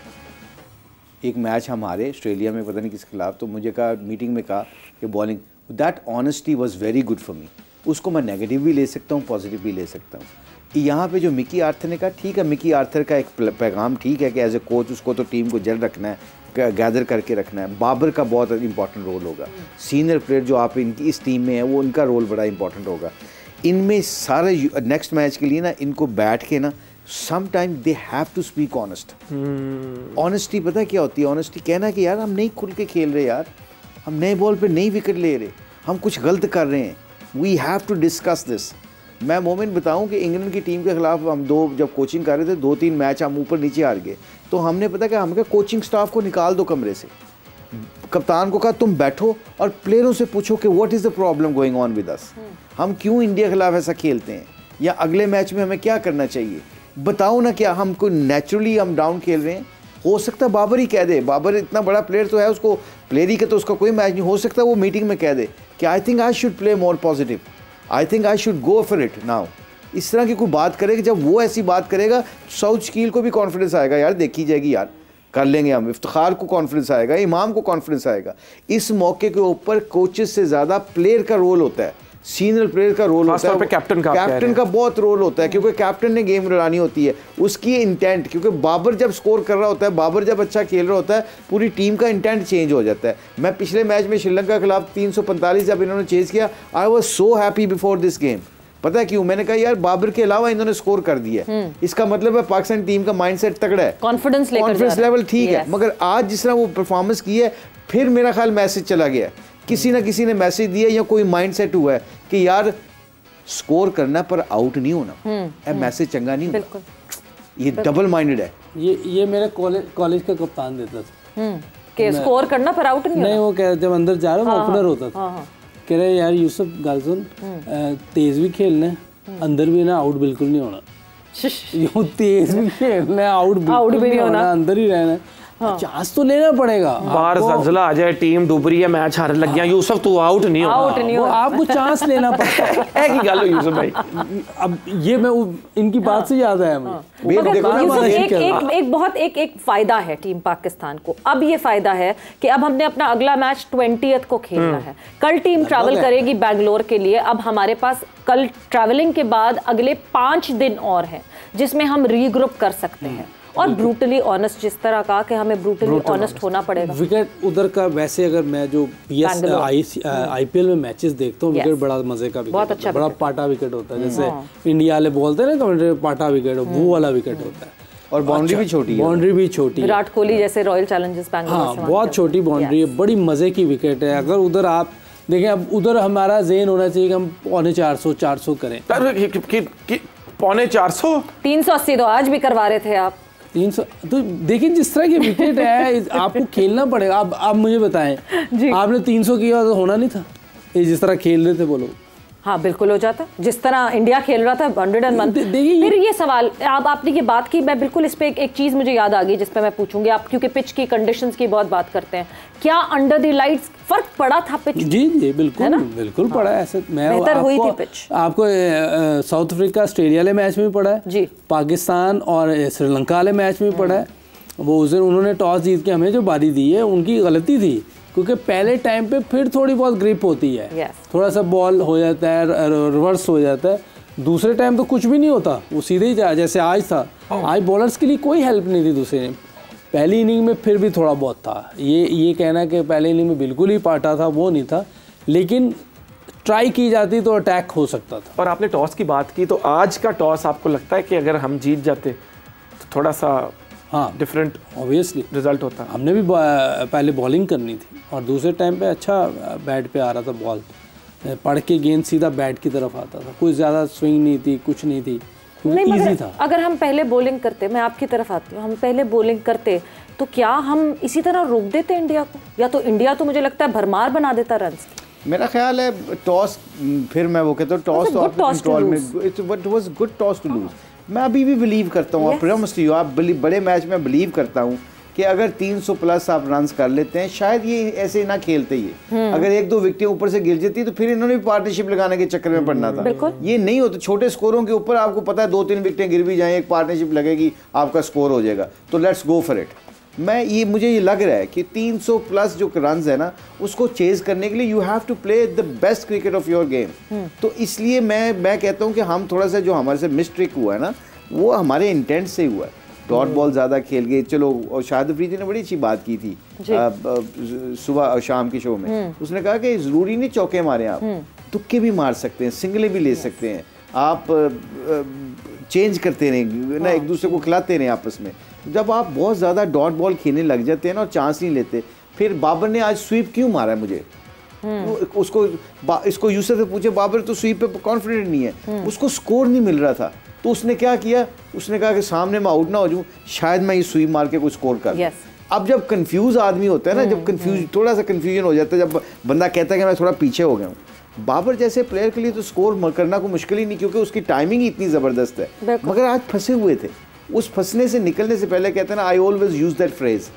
एक मैच हम हारे ऑस्ट्रेलिया में, पता नहीं किस खिलाफ, तो मुझे कहा मीटिंग में कहा कि bowling, that honesty was very good for me. उसको मैं नेगेटिव भी ले सकता हूँ, पॉजिटिव भी ले सकता हूँ। यहाँ पे जो मिकी आर्थर ने कहा, ठीक है, मिकी आर्थर का एक पैगाम ठीक है कि एज ए कोच उसको तो टीम को जल रखना है, गैदर करके रखना है। बाबर का बहुत इंपॉर्टेंट रोल होगा, सीनियर प्लेयर जो आप इनकी इस टीम में है वो उनका रोल बड़ा इंपॉर्टेंट होगा। इनमें सारे नेक्स्ट मैच के लिए ना इनको बैठ के ना sometime they have to speak honest. Honesty पता क्या होती है? ऑनेस्टी कहना कि यार हम नहीं खुल के खेल रहे, यार हम नए बॉल पे नहीं विकेट ले रहे, हम कुछ गलत कर रहे हैं, we have to discuss this. मैं मोमेंट बताऊं कि इंग्लैंड की टीम के खिलाफ हम जब कोचिंग कर रहे थे 2-3 मैच हम ऊपर नीचे हार गए, तो हमने पता कि हम कोचिंग स्टाफ को निकाल दो कमरे से, कप्तान को कहा तुम बैठो और प्लेयरों से पूछो कि what is the problem going on with us, हम क्यों इंडिया के खिलाफ ऐसा खेलते हैं, या अगले मैच में हमें क्या करना चाहिए, बताओ ना। क्या हमको नेचुरली हम डाउन खेल रहे हैं? हो सकता है बाबर ही कह दे, बाबर इतना बड़ा प्लेयर तो है, उसको प्लेयर ही का तो उसका कोई मैच नहीं हो सकता, वो मीटिंग में कह दे कि I think I should play more positive, I think I should go for it now. इस तरह की कोई बात करेगा, जब वो ऐसी बात करेगा साउथ शकील को भी कॉन्फिडेंस आएगा, यार देखी जाएगी यार कर लेंगे हम, इफ्तिखार को कॉन्फिडेंस आएगा, इमाम को कॉन्फिडेंस आएगा। इस मौके के ऊपर कोचेस से ज़्यादा प्लेयर का रोल होता है, सीनियर प्लेयर का रोल होता है, कैप्टन का बहुत रोल होता है, क्योंकि कैप्टन ने गेम लड़ानी होती है, उसकी इंटेंट, क्योंकि बाबर जब स्कोर कर रहा होता है, बाबर जब अच्छा खेल रहा होता है, पूरी टीम का इंटेंट चेंज हो जाता है। मैं पिछले मैच में श्रीलंका के खिलाफ 345 जब इन्होंने चेज किया, I was so happy before this game. पता है क्यों? मैंने कहा यार बाबर के अलावा इन्होंने स्कोर कर दिया, इसका मतलब है पाकिस्तान टीम का माइंडसेट तगड़ा है, कॉन्फिडेंस लेवल ठीक है। मगर आज जिस तरह वो परफॉर्मेंस की है, फिर मेरा ख्याल मैसेज चला गया, किसी ना किसी ने मैसेज दिया या कोई माइंडसेट हुआ है कि यार स्कोर करना पर आउट नहीं होना, मैसेज चंगा नहीं होगा, ये डबल माइंडेड है। ये मेरे कॉलेज का कप्तान देता था कि स्कोर करना पर आउट नहीं, वो कह जब अंदर जा रहा वो ओपनर होता था, कह रहे यार यूसुफ गल सुन, तेज भी खेलना है, अंदर भी ना आउट बिल्कुल नहीं होना, यूं तेज भी खेलना है, आउट भी नहीं होना, अंदर ही रहना है, चांस तो लेना पड़ेगा। बाहर जलजला आ जाए, टीम डूब रही है, मैच हार लग गया, यूसुफ तू आउट नहीं होना, आपको चांस लेना पड़ता है। एक ही गल हो यूसुफ भाई, अब ये मैं इनकी बात से याद आया मुझे। एक फायदा है टीम पाकिस्तान को, अब ये फायदा है कि अब हमने अपना अगला मैच 20th को खेलना है, कल टीम ट्रैवल करेगी बैंगलोर के लिए, अब हमारे पास कल ट्रैवलिंग के बाद अगले 5 दिन और हैं जिसमें हम रीग्रुप कर सकते हैं, और ब्रूटली ऑनेस्ट, जिस तरह का कि हमें ब्रूटली ऑनेस्ट होना पड़ेगा। विकेट उधर का वैसे अगर मैं जो आईपीएल में मैचेस देखता हूँ, विकेट बड़ा मजे का विकेट, बहुत अच्छा, बड़ा पाटा विकेट होता है, जैसे इंडिया वाले बोलते हैं ना कमेंट्री पाटा विकेट, वो वाला विकेट होता है, और बाउंड्री भी छोटी है, बाउंड्री भी छोटी है, विराट कोहली जैसे रॉयल चैलेंजर्स बैंगलोर, हाँ बहुत छोटी बाउंड्री है, बड़ी मजे की विकेट है। अगर उधर आप देखें, अब उधर हमारा ज़हन होना चाहिए कि हम 450 करें, 450 380 तो आज भी करवा रहे थे आप, 300 तो देखिए जिस तरह की विकेट है आपको खेलना पड़ेगा। अब मुझे बताएं, आपने 300 किया तो होना नहीं था, ये जिस तरह खेल रहे थे वो लोग, हाँ बिल्कुल हो जाता, जिस तरह इंडिया खेल रहा था 101। फिर ये सवाल आपने ये बात की, मैं बिल्कुल इस पे एक चीज़ मुझे याद आ गई जिस पे मैं पूछूंगी आप, क्योंकि पिच की कंडीशंस की बहुत बात करते हैं, क्या अंडर द लाइट्स फर्क पड़ा था पिच? जी बिल्कुल पड़ा है, ऐसे मैं हुई थी पिच। आपको साउथ अफ्रीका ऑस्ट्रेलिया वाले मैच में भी पड़ा है जी, पाकिस्तान और श्रीलंका वाले मैच में भी पड़ा है। वो उस दिन उन्होंने टॉस जीत के हमें जो बारी दी है उनकी गलती थी, क्योंकि पहले टाइम पे फिर थोड़ी बहुत ग्रिप होती है, थोड़ा सा बॉल हो जाता है, रिवर्स हो जाता है, दूसरे टाइम तो कुछ भी नहीं होता, वो सीधे ही जा, जैसे आज था। आज बॉलर्स के लिए कोई हेल्प नहीं थी दूसरे ने, पहली इनिंग में फिर भी थोड़ा बहुत था, ये कहना कि पहले इनिंग में बिल्कुल ही पाटा था वो नहीं था, लेकिन ट्राई की जाती तो अटैक हो सकता था। और आपने टॉस की बात की, तो आज का टॉस आपको लगता है कि अगर हम जीत जाते तो थोड़ा सा हाँ डिफरेंट ऑब्वियसली रिजल्ट होता? हमने भी पहले बॉलिंग करनी थी और दूसरे टाइम पे अच्छा बैट पे आ रहा था, बॉल पड़ के गेंद सीधा बैट की तरफ आता था, कोई ज़्यादा स्विंग नहीं थी, कुछ नहीं थी, इजी था। अगर हम पहले बॉलिंग करते, मैं आपकी तरफ आती हूँ, हम पहले बॉलिंग करते तो क्या हम इसी तरह रोक देते इंडिया को, या तो इंडिया तो मुझे लगता है भरमार बना देता रन्स। मेरा ख्याल है टॉस, फिर मैं वो कहता हूँ टॉस तो कंट्रोल में, it was good toss to lose. मैं अभी भी बिलीव करता हूँ, आप बड़े मैच में बिलीव करता हूँ कि अगर 300 प्लस आप रन्स कर लेते हैं, शायद ये ऐसे ना खेलते ही। अगर 1-2 विकेटें ऊपर से गिर जाती तो फिर इन्होंने भी पार्टनरशिप लगाने के चक्कर में पड़ना था। ये नहीं होता, छोटे स्कोरों के ऊपर आपको पता है 2-3 विकेटें गिर भी जाएं, एक पार्टनरशिप लगेगी, आपका स्कोर हो जाएगा, तो लेट्स गो फॉर इट। मुझे ये लग रहा है कि 300 प्लस जो रन्स है ना, उसको चेज करने के लिए you have to play the best cricket of your game. तो इसलिए मैं कहता हूँ कि हम थोड़ा सा जो हमारे से मिस्टेक हुआ है ना, वो हमारे इंटेंट से हुआ है। डॉट बॉल ज़्यादा खेल गए, चलो। और शाहिद अफरीदी ने बड़ी अच्छी बात की थी सुबह और शाम के शो में, उसने कहा कि ज़रूरी नहीं चौके मारें, आप तुक्के भी मार सकते हैं, सिंगले भी ले सकते हैं, आप चेंज करते रहें ना, एक दूसरे को खिलाते रहें आपस में। जब आप बहुत ज़्यादा डॉट बॉल खेलने लग जाते हैं ना और चांस नहीं लेते, फिर बाबर ने आज स्वीप क्यों मारा है मुझे, इसको यूसुफ से पूछे, बाबर तो स्वीप पे कॉन्फिडेंट नहीं है, उसको स्कोर नहीं मिल रहा था, तो उसने क्या किया, उसने कहा कि सामने मैं आउट ना हो जाऊँ, शायद मैं ये स्वीप मार के कुछ स्कोर कर अब जब कंफ्यूज आदमी होता है ना, जब कंफ्यूज थोड़ा सा कंफ्यूजन हो जाता है, जब बंदा कहता है कि मैं थोड़ा पीछे हो गया हूँ, बाबर जैसे प्लेयर के लिए तो स्कोर करना कोई मुश्किल ही नहीं, क्योंकि उसकी टाइमिंग ही इतनी ज़बरदस्त है। मगर आज फंसे हुए थे, उस फंसने से निकलने से पहले कहते हैं ना, I always use that phrase,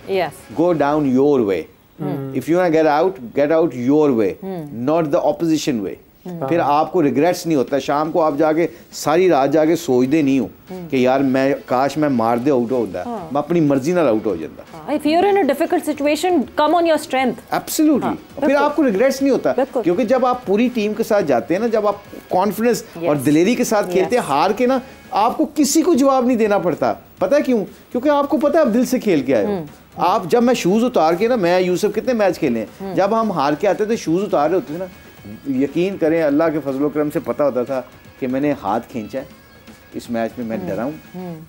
go down your way, if you get out your way, not the opposition way. फिर आपको रिग्रेट्स नहीं होता, शाम को आप जाके सारी रात जाके सोचते नहीं हो कि यार मैं काश मैं मार दे आउट होता, मैं अपनी मर्जी नाल आउट हो जाता। If you're in a difficult situation, come on your strength. Absolutely. फिर आपको रिग्रेट्स नहीं होता, क्योंकि जब आप पूरी टीम के साथ जाते हैं ना, जब आप कॉन्फिडेंस और दिलेरी के साथ खेलते हैं, हार के ना आपको किसी को जवाब नहीं देना पड़ता। पता है क्यों? क्योंकि आपको पता है आप दिल से खेल के आए हो। आप जब मैं शूज उतार के ना, मैं यूसुफ कितने मैच खेले हैं, जब हम हार के आते थे शूज उतार रहे होते थे ना, यकीन करें अल्लाह के फजल करम से पता होता था कि मैंने हाथ खींचा है इस मैच में, मैं डरा हूँ,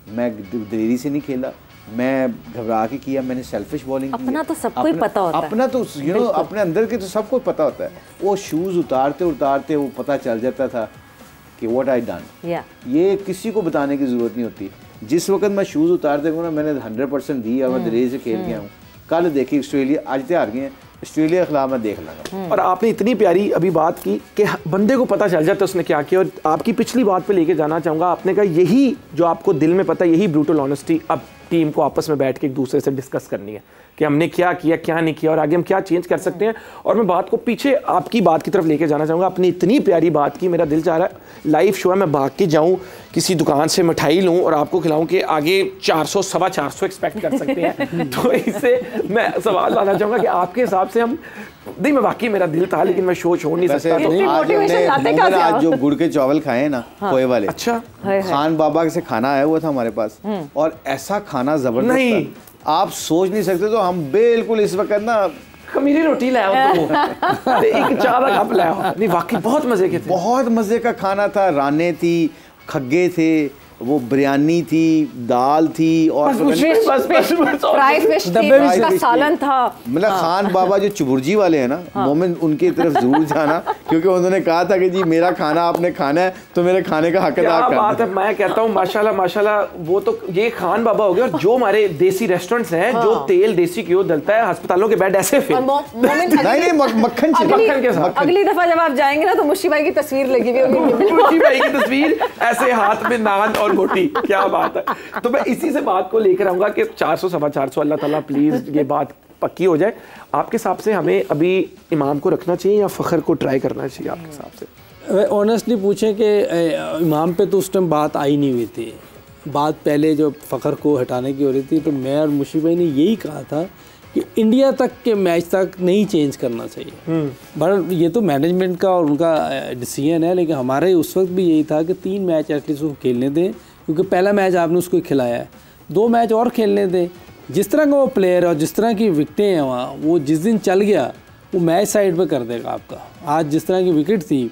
मैं दिलेरी से नहीं खेला, मैं घबरा के किया, मैंने सेल्फिश बॉलिंग की। अपना तो सबको ही पता होता है, अपना तो यू नो अपने अंदर के तो सबको पता होता है। वो शूज़ उतारते उतारते वो पता चल जाता था कि व्हाट आई डन। ये किसी को बताने की ज़रूरत नहीं होती। जिस वक्त मैं शूज़ उतारते हूँ ना, मैंने 100% दी और मैं दिलेरी से खेल गया हूँ। कल देखी ऑस्ट्रेलिया, आज तो हार गए हैं, ऑस्ट्रेलिया के खिलाफ मैं देख लूँगा। और आपने इतनी प्यारी अभी बात की कि बंदे को पता चल जाता है उसने क्या किया, और आपकी पिछली बात पे लेके जाना चाहूँगा। आपने कहा यही जो आपको दिल में पता है, यही ब्रूटल ऑनेस्टी अब टीम को आपस में बैठ के एक दूसरे से डिस्कस करनी है कि हमने क्या किया, क्या नहीं किया, और आगे हम क्या चेंज कर सकते हैं। और मैं बात को पीछे आपकी बात की तरफ लेके जाना चाहूँगा। आपने इतनी प्यारी बात की, मेरा दिल चाह रहा है लाइव शो है, मैं भाग के जाऊँ किसी दुकान से मिठाई लूँ और आपको खिलाऊँ कि आगे 400 सवा 400 एक्सपेक्ट कर सकते हैं। तो इससे मैं सवाल लाना चाहूँगा कि आपके हिसाब से हम, नहीं मैं वाकई मेरा दिल था लेकिन मैं शो छोड़ नहीं सकता। तो आज जो गुड़ के चावल खाए ना पोए वाले, अच्छा खान बाबा से खाना आया हुआ था हमारे पास, और ऐसा खाना जबरदस्त नहीं आप सोच नहीं सकते। तो हम बिल्कुल इस वक्त ना खमीरी रोटी लाया हो तो एक चाय का कप लाया हो, नहीं वाकई बहुत मजे के थे, बहुत मजे का खाना था। राने थी, खग्गे थे, वो बिरयानी थी, दाल थी, और फ्राई फिश थी, उसका सालन था। मतलब खान बाबा जो चुबुर्जी वाले हैं ना, मोमिन उनकी तरफ जरूर जाना, क्योंकि उन्होंने कहा था कि जी मेरा खाना आपने खाना है तो मेरे खाने का हक अदा करना। बात है, मैं कहता हूँ माशाल्लाह माशाल्लाह, वो तो ये खान बाबा हो गया। और जो हमारे देसी रेस्टोरेंट्स हैं, जो तेल देसी घी डलता है, अस्पतालों के बेड ऐसे फिर नहीं मक्खन के साथ। अगली दफा जब आप जाएंगे ना तो मुशी भाई की तस्वीर लगी हुई होगी, मुशी भाई की तस्वीर, ऐसे हाथ में नान और रोटी, क्या बात है। तो मैं इसी से बात को लेकर आऊंगा कि 400 सवा 400 अल्लाह ताला प्लीज ये बात पक्की हो जाए। आपके हिसाब से हमें अभी इमाम को रखना चाहिए या फखर को ट्राई करना चाहिए आपके हिसाब से? ऑनेस्टली पूछें कि इमाम पे तो उस टाइम बात आई नहीं हुई थी। बात पहले जो फ़खर को हटाने की हो रही थी, तो मैं और मुशी भाई ने यही कहा था कि इंडिया तक के मैच तक नहीं चेंज करना चाहिए। बट ये तो मैनेजमेंट का और उनका डिसीजन है, लेकिन हमारे उस वक्त भी यही था कि 3 मैच एटलीस्ट उसको खेलने दें, क्योंकि पहला मैच आपने उसको खिलाया है, 2 मैच और खेलने दें। जिस तरह का वो प्लेयर और जिस तरह की विकटें हैं वहाँ, वो जिस दिन चल गया वो मैच साइड पे कर देगा आपका। आज जिस तरह की विकेट थी,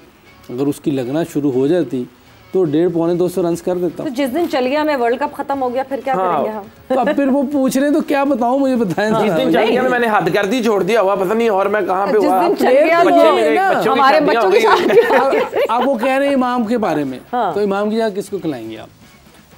अगर उसकी लगना शुरू हो जाती तो 150-200 रन कर देता। तो जिस दिन चल गया मैं वर्ल्ड कप खत्म हो गया, फिर क्या करेंगे हम? तो अब फिर वो पूछ रहे तो क्या बताऊं, मुझे बताएं। जिस दिन चल गया मैंने हद कर दी, छोड़ दिया हुआ, पता नहीं और मैं कहाँ पे हुआ। हमारे बच्चों की शादी। आप वो कह रहे हैं इमाम के बारे में, तो इमाम की जगह किसको खिलाएंगे आप?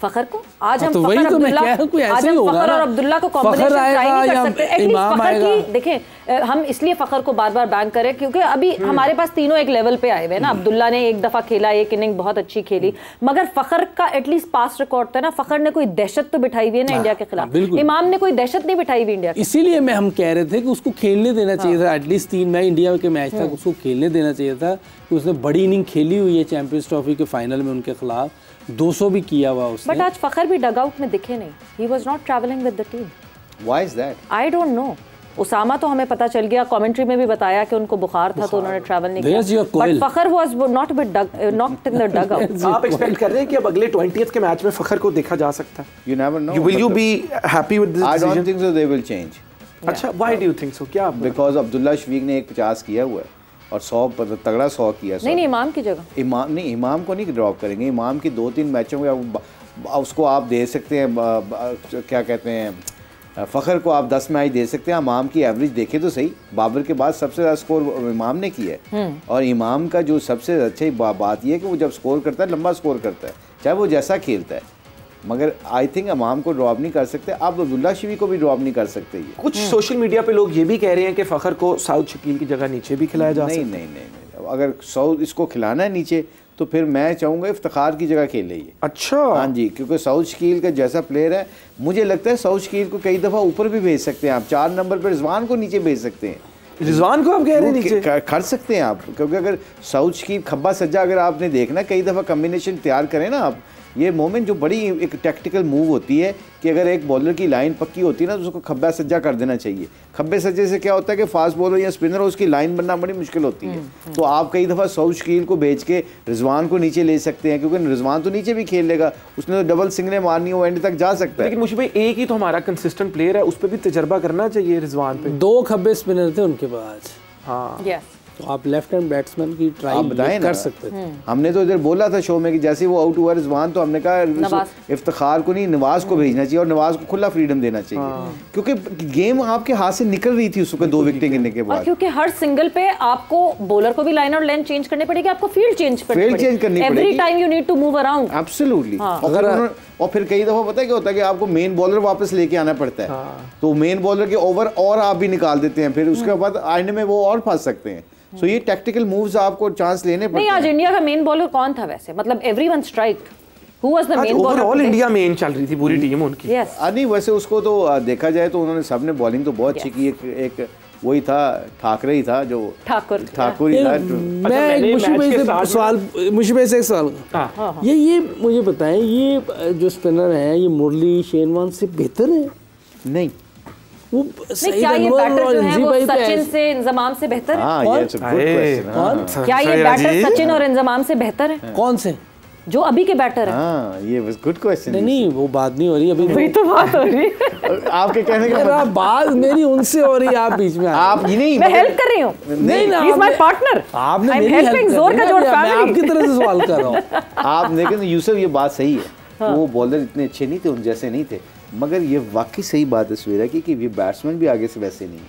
फखर को। आज हम तो वही तो मैं कह रहा हूं, कोई ऐसे ही होगा ना। फखर और अब्दुल्ला को कॉम्बिनेशन ट्राई नहीं कर सकते। इमाम आएगा। देखें, हम इसलिए फखर को बार-बार बैन करें क्योंकि अभी हमारे पास तीनों एक लेवल पे आए हुए ना। अब्दुल्ला ने एक दफा खेला, एक इनिंग बहुत अच्छी खेली, मगर फखर का एटलीस्ट पास रिकॉर्ड था ना। फखर ने कोई दहशत तो बिठाई हुई है ना इंडिया के खिलाफ। इमाम ने कोई दहशत नहीं बिठाई हुई इंडिया की। इसीलिए मैं हम कह रहे थे कि उसको खेलने देना चाहिए था, एटलीस्ट 3 मैच इंडिया के मैच तक उसको खेलने देना चाहिए था, कि उसने बड़ी इनिंग खेली हुई है चैंपियंस ट्रॉफी के फाइनल में उनके खिलाफ, 200 भी किया हुआ उसने। बट आज फखर भी डगआउट में दिखे नहीं। He was not travelling with the team. Why is that? I don't know. Usama तो हमें पता चल गया, कमेंट्री में भी बताया कि उनको बुखार था तो उन्होंने ट्रैवल नहीं किया। But Fakhar was not not in the dugout. आप एक्सपेक्ट कर रहे हैं कि अब अगले 20th के मैच में फखर को देखा जा सकता है? You never know. Will you be happy with this decision? I don't think so they will change. अच्छा, why do you think so? क्या? बिकॉज अब्दुल्ला शफीक ने एक 50 किया हुआ है और 100 तगड़ा 100 किया। नहीं, इमाम की जगह इमाम को नहीं ड्रॉप करेंगे। इमाम की 2-3 मैचों में उसको आप दे सकते हैं, क्या कहते हैं, फ़खर को आप 10 मैच दे सकते हैं। इमाम की एवरेज देखें तो सही, बाबर के बाद सबसे ज़्यादा स्कोर इमाम ने किया है। और इमाम का जो सबसे अच्छी बात यह है कि वो जब स्कोर करता है लंबा स्कोर करता है, चाहे वो जैसा खेलता है। मगर आई थिंक अमाम को ड्रॉप नहीं कर सकते, आप अब्दुल्ला शवी को भी ड्रॉप नहीं कर सकते। ये कुछ सोशल मीडिया पे लोग ये भी कह रहे हैं कि फ़खर को साउथ शकील की जगह नीचे भी खिलाया जा सकता है। नहीं, अगर साउथ इसको खिलाना है नीचे तो फिर मैं चाहूँगा इफ्तिखार की जगह खेले ये। अच्छा, हाँ जी, क्योंकि साउथ शकील का जैसा प्लेयर है, मुझे लगता है साउथ शकील को कई दफ़ा ऊपर भी भेज सकते हैं आप। 4 नंबर पर रिजवान को नीचे भेज सकते हैं। रिजवान को आप कह रहे हैं नीचे कर सकते हैं आप, क्योंकि अगर साउथ शकील खब्बा सज्जा अगर आपने देखना कई दफ़ा कम्बिनेशन तैयार करें ना आप, ये मोमेंट जो बड़ी एक टैक्टिकल मूव होती है कि अगर एक बॉलर की लाइन पक्की होती है ना तो उसको खब्बा सज्जा कर देना चाहिए। खब्बे सज्जे से क्या होता है कि फास्ट बॉलर या स्पिनर हो उसकी लाइन बनना बड़ी मुश्किल होती है। तो आप कई दफ़ा साउथ शकील को भेज के रिजवान को नीचे ले सकते हैं, क्योंकि रिजवान तो नीचे भी खेल लेगा, उसने तो डबल सिंगलें मारनी हो, एंड तक जा सकता है। लेकिन मुझे भाई एक ही तो हमारा कंसिस्टेंट प्लेयर है, उस पर भी तजर्बा करना चाहिए रिजवान पे। 2 खब्बे स्पिनर थे उनके पास। हाँ, तो आप लेफ्ट हैंड बैट्समैन की ट्राई कर सकते थे। हमने तो इधर बोला था शो में कि जैसे वो आउट हुआ रिजवान, तो हमने कहा इफ्तिखार को नहीं, नवाज को भेजना चाहिए और नवाज को खुला फ्रीडम देना चाहिए, क्योंकि गेम आपके हाथ से निकल रही थी उसको 2 विकेटें गिरने के बाद। क्योंकि हर सिंगल पे आपको बॉलर को भी लाइन और लेंथ चेंज करनी पड़ेगी, आपको फील्ड चेंज करनी पड़ेगी, every time you need to move around. Absolutely. और फिर कई दफा पता है क्या होता है कि आपको मेन बॉलर वापस लेके आना पड़ता है, तो मेन बॉलर के ओवर और आप भी निकाल देते हैं, फिर उसके बाद आने में वो और फंस सकते हैं। सो ये टैक्टिकल मूव्स आपको चांस लेने पड़ते हैं। नहीं, आज इंडिया का मेन बॉलर कौन था वैसे, मतलब everyone strike, who was the main bowler? Overall India main चल रही थी पूरी टीम उनकी। नहीं, वैसे उसको तो देखा जाए तो उन्होंने सबने बॉलिंग तो बहुत अच्छी की। एक वही था, ठाकरे ही था जो ठाकुर ही था। मैं मुशीबे से एक सवाल, ये मुझे बताएं, ये जो स्पिनर है ये मुरली शेनवान से बेहतर है? नहीं, वो क्या ये बैटर जो है वो सचिन से इंजमाम से बेहतर है? क्या ये बैटर सचिन और इंजमाम से बेहतर है? कौन से जो अभी के बैटर है? ये was good question। नहीं, वो बात नहीं हो रही अभी, वही तो बात हो रही है। आपके कहने का बात मेरी उनसे हो रही है, आप बीच में आप ये नहीं, मैं हेल्प कर रही हूँ। नहीं ना, ही इज माय पार्टनर। आपने मेरी हेल्प जोर का जोड़ फैमिली, मैं आपकी तरह से सवाल कर रहा हूँ। आप लेकिन यूसुफ ये बात सही है, वो बॉलर इतने अच्छे नहीं थे, उन जैसे नहीं थे, मगर ये वाकई सही बात है सवेरा की कि ये बैट्समैन भी आगे से वैसे नहीं है,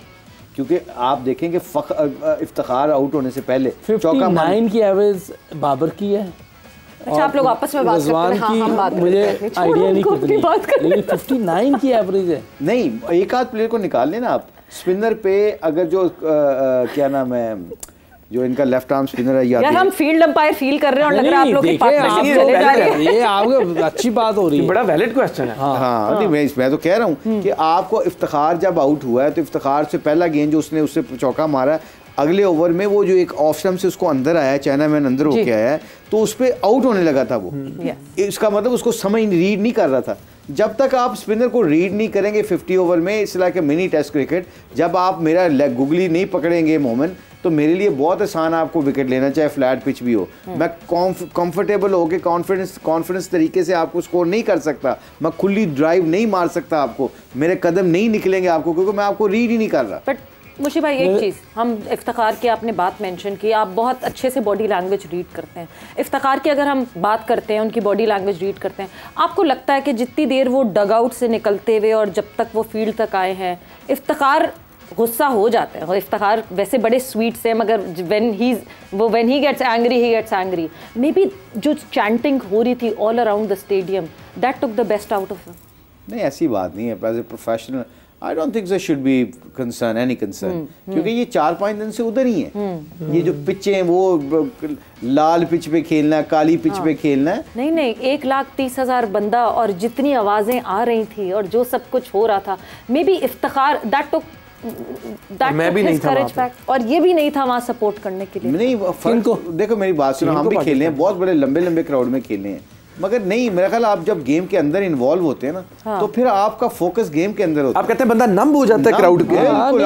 क्योंकि आप देखेंगे इफ्तिखार आउट होने से पहले 59 की एवरेज बाबर की है। अच्छा, आप लोग आपस में बात करते हैं, हाँ, हम बात मुझे आइडिया नहीं कितनी, लेकिन 59 की एवरेज है। नहीं, एक आध प्लेयर को निकाल लेना आप स्पिनर पे, अगर जो क्या नाम है जो इनका लेफ्ट आर्म स्पिनर है, यार हम फील्ड अंपायर फील कर रहे हैं और लग रहा है आप लोग की पार्टनरशिप चले जा रही है। ये आपको अच्छी बात हो रही है, बड़ा वैलिड क्वेश्चन है। हाँ, नहीं मैं तो कह रहा हूँ कि आपको इफ्तिखार जब आउट हुआ है तो इफ्तिखार से पहला गेंद जो उसने उससे चौका मारा, अगले ओवर में वो जो एक ऑफ स्टंप से उसको अंदर आया है, चाइना मैन अंदर होके आया है, तो उस पर आउट होने लगा था वो। इसका मतलब उसको समझ रीड नहीं कर रहा था। जब तक आप स्पिनर को रीड नहीं करेंगे 50 ओवर में, इस लाइक मिनी टेस्ट क्रिकेट, जब आप मेरा गुगली नहीं पकड़ेंगे मोमेंट, तो मेरे लिए बहुत आसान आपको विकेट लेना, चाहे फ्लैट पिच भी हो। मैं कंफर्टेबल होके कॉन्फिडेंस तरीके से आपको स्कोर नहीं कर सकता, मैं खुली ड्राइव नहीं मार सकता आपको, मेरे कदम नहीं निकलेंगे आपको, क्योंकि मैं आपको रीड ही नहीं कर रहा। बट मुशी भाई, एक चीज़, हम इफ्तिखार की आपने बात मेंशन की, आप बहुत अच्छे से बॉडी लैंग्वेज रीड करते हैं। इफ्तिखार की अगर हम बात करते हैं, उनकी बॉडी लैंग्वेज रीड करते हैं, आपको लगता है कि जितनी देर वो डग आउट से निकलते हुए और जब तक वो फील्ड तक आए हैं, इफ्तिखार गुस्सा हो जाते हैं? और इफ्तिखार वैसे बड़े स्वीट्स हैं, मगर when he gets angry, maybe जो चैंटिंग हो रही थी all around the stadium, that took the best out of him. नहीं, ऐसी बात नहीं है। As a professional I don't think there should be concern, any concern, क्योंकि ये 4-5 दिन से उधर ही है। ये जो पिचें हैं वो लाल पिच पे खेलना है, काली पिच पे खेलना है। नहीं, 1,30,000 बंदा और जितनी आवाजें आ रही थी और जो सब कुछ हो रहा था, may be Iftikhar that took मैं भी नहीं था, और ये भी नहीं था वहाँ सपोर्ट करने के लिए। नहीं, देखो मेरी बात सुनो, हम भी खेले हैं, बहुत बड़े लंबे क्राउड में खेले हैं, मगर नहीं, मेरा ख्याल आप जब गेम के अंदर इन्वॉल्व होते हैं ना, तो फिर आपका फोकस गेम के अंदर होता है। आप कहते हैं बंदा नम हो जाता है क्राउड के,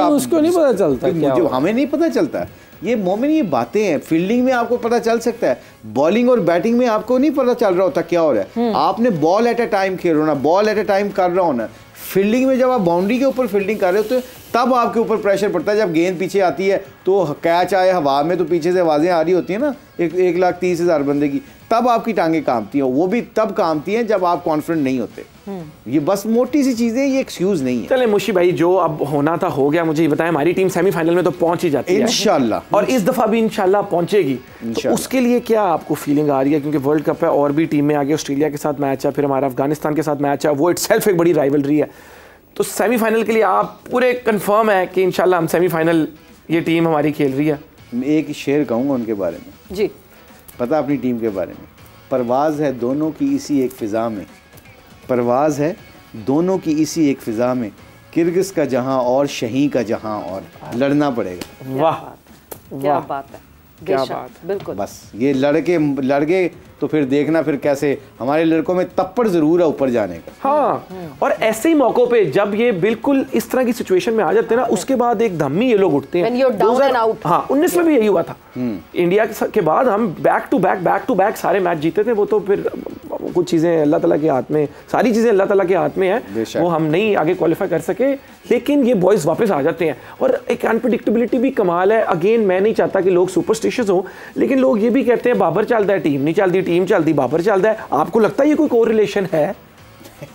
उसको नहीं पता चलता, हमें नहीं पता चलता। ये मोमेंट, ये बातें हैं, फील्डिंग में आपको पता चल सकता है, बॉलिंग और बैटिंग में आपको नहीं पता चल रहा होता क्या हो रहा है। आपने बॉल एट अ टाइम खेल रहा होना, बॉल एट अ टाइम कर रहा होना। फील्डिंग में जब आप बाउंड्री के ऊपर फील्डिंग कर रहे हो तो तब आपके ऊपर प्रेशर पड़ता है। जब गेंद पीछे आती है तो कैच आए हवा में, तो पीछे से आवाज़ें आ रही होती है ना 1,30,000 बंदे की, तब आपकी टांगें कांपती हैं। वो भी तब कांपती हैं जब आप कॉन्फिडेंट नहीं होते। ये बस मोटी सी चीजें, ये एक्सक्यूज नहीं है। चले मुशी भाई, जो अब होना था हो गया। मुझे ये बताएं, हमारी टीम सेमीफाइनल में तो पहुंच ही जाती है इंशाल्लाह, और इस दफा भी इंशाल्लाह पहुंचेगी। तो उसके लिए क्या आपको फीलिंग आ रही है? क्योंकि वर्ल्ड कप है और भी टीमें आगे, ऑस्ट्रेलिया के साथ मैच है, फिर हमारा अफगानिस्तान के साथ मैच है, वो इटसेल्फ एक बड़ी राइवलरी है। तो सेमीफाइनल के लिए आप पूरे कंफर्म है कि इंशाल्लाह हम सेमीफाइनल ये टीम हमारी खेल रही है? मैं एक शेर कहूँगा उनके बारे में जी। पता अपनी टीम के बारे में, परवाज़ है दोनों की इसी एक फ़िज़ा में, परवाज़ है दोनों की इसी एक फ़िज़ा में, किर्गिज़ का जहां और शही का जहां और, लड़ना पड़ेगा। वाह क्या बात है, क्या बात, बिल्कुल। बस ये लड़के तो फिर देखना फिर कैसे हमारे लड़कों में तप्पड़ जरूर है ऊपर जाने का। हाँ, और ऐसे ही मौकों पे जब ये बिल्कुल इस तरह की सिचुएशन में आ जाते हैं ना, उसके बाद एक धम्मी ये लोग उठते हैं। 19 में भी यही हुआ था। इंडिया के बाद हम बैक टू बैक सारे मैच जीते थे। वो तो फिर कुछ चीज़ें अल्लाह ताला के हाथ में, सारी चीज़ें अल्लाह ताला के हाथ में है, वो हम नहीं आगे क्वालिफाई कर सके, लेकिन ये बॉयज़ वापस आ जाते हैं। और एक अनप्रेडिक्टेबिलिटी भी कमाल है। अगेन मैं नहीं चाहता कि लोग सुपरस्टिशियस हो, लेकिन लोग ये भी कहते हैं बाबर चलता है, टीम नहीं चलती, टीम चलती, बाबर चलता है। आपको लगता है ये कोई कोरिलेशन है?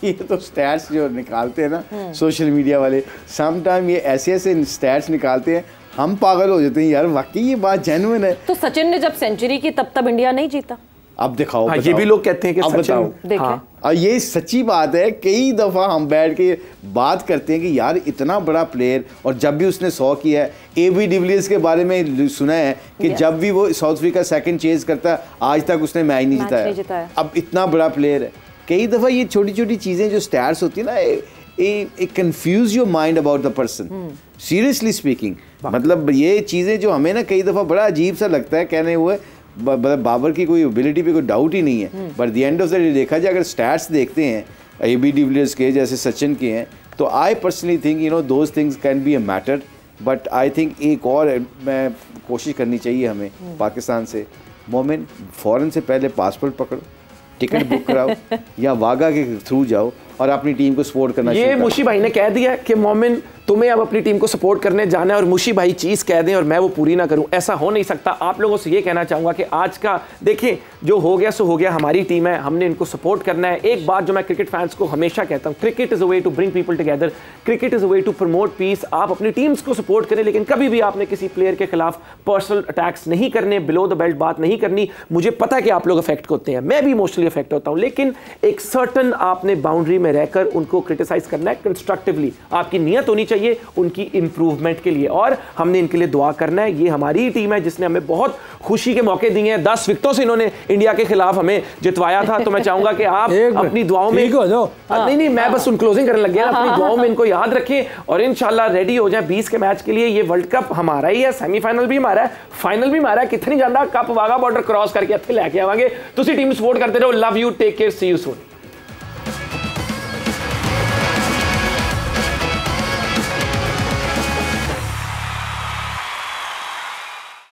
ये तो स्टैट्स जो निकालते हैं ना सोशल मीडिया वाले, समटाइम ये ऐसे स्टैट्स निकालते हैं, हम पागल हो जाते हैं यार, वाकई ये बात जेन्युइन है। तो सचिन ने जब सेंचुरी की तब इंडिया नहीं जीता। अब दिखाओ, हाँ, ये भी लोग कहते हैं कि सचिन, हाँ। और ये सच्ची बात है। कई दफ़ा हम बैठ के बात करते हैं कि यार इतना बड़ा प्लेयर, और जब भी उसने 100 किया है, AB डिविलियर्स के बारे में सुना है कि जब भी वो साउथ अफ्रीका सेकंड चेज करता है, आज तक उसने मैच नहीं जिताया। अब इतना बड़ा प्लेयर है। कई दफ़ा ये छोटी छोटी चीज़ें जो स्टैट्स होती है ना, it confuse your mind about the person, seriously speaking। मतलब ये चीज़ें जो हमें ना कई दफ़ा बड़ा अजीब सा लगता है कहने हुए, बाबर की कोई एबिलिटी पे कोई डाउट ही नहीं है, but the end of the day देखा जाए, अगर स्टैट्स देखते हैं AB डिविलियर्स के जैसे सचिन के हैं, तो I personally think those things can be a matter. But I think एक और मैं कोशिश करनी चाहिए हमें पाकिस्तान से, मोमिन फ़ौरन से पहले पासपोर्ट पकड़ो, टिकट बुक कराओ या वागा के थ्रू जाओ और अपनी टीम को सपोर्ट करना। ये मुशी भाई ने कह दिया कि मोमिन तुम्हें अब अपनी टीम को सपोर्ट करने जाना है, और मुशी भाई चीज़ कह दें और मैं वो पूरी ना करूं, ऐसा हो नहीं सकता। आप लोगों से ये कहना चाहूँगा कि आज का देखें, जो हो गया सो हो गया, हमारी टीम है, हमने इनको सपोर्ट करना है। एक बात जो मैं क्रिकेट फैंस को हमेशा कहता हूँ, cricket is a way to bring people together, cricket is a way to promote peace. आप अपनी टीम्स को सपोर्ट करें, लेकिन कभी भी आपने किसी प्लेयर के खिलाफ पर्सनल अटैक्स नहीं करने, बिलो द बेल्ट बात नहीं करनी। मुझे पता है कि आप लोग अफेक्ट होते हैं, मैं भी इमोशनली अफेक्ट होता हूँ, लेकिन एक सर्टन आपने बाउंड्री में रहकर उनको क्रिटिसाइज करना है कंस्ट्रक्टिवली। आपकी नीयत होनी चाहिए उनकी इंप्रूवमेंट के लिए, और हमने इनके लिए दुआ करना है। ये हमारी टीम है जिसने हमें बहुत खुशी के मौके दिए हैं। 10 विकेटों से इन्होंने इंडिया के खिलाफ हमें जितवाया था। तो मैं चाहूंगा कि आप अपनी दुआओं में नहीं, मैं बस उन क्लोजिंग करने लग गया, अपनी दुआओं में इनको याद रखें और इंशाल्लाह रेडी हो जाए 20 के मैच के लिए। ये वर्ल्ड कप हमारा ही है, सेमीफाइनल भी हमारा है, फाइनल भी हमारा है। कितनी ज्यादा कप वागा बॉर्डर क्रॉस करके इत्थे लेके आवांगे। तुसी टीम सपोर्ट करते रहो। Love you, take care, see you soon.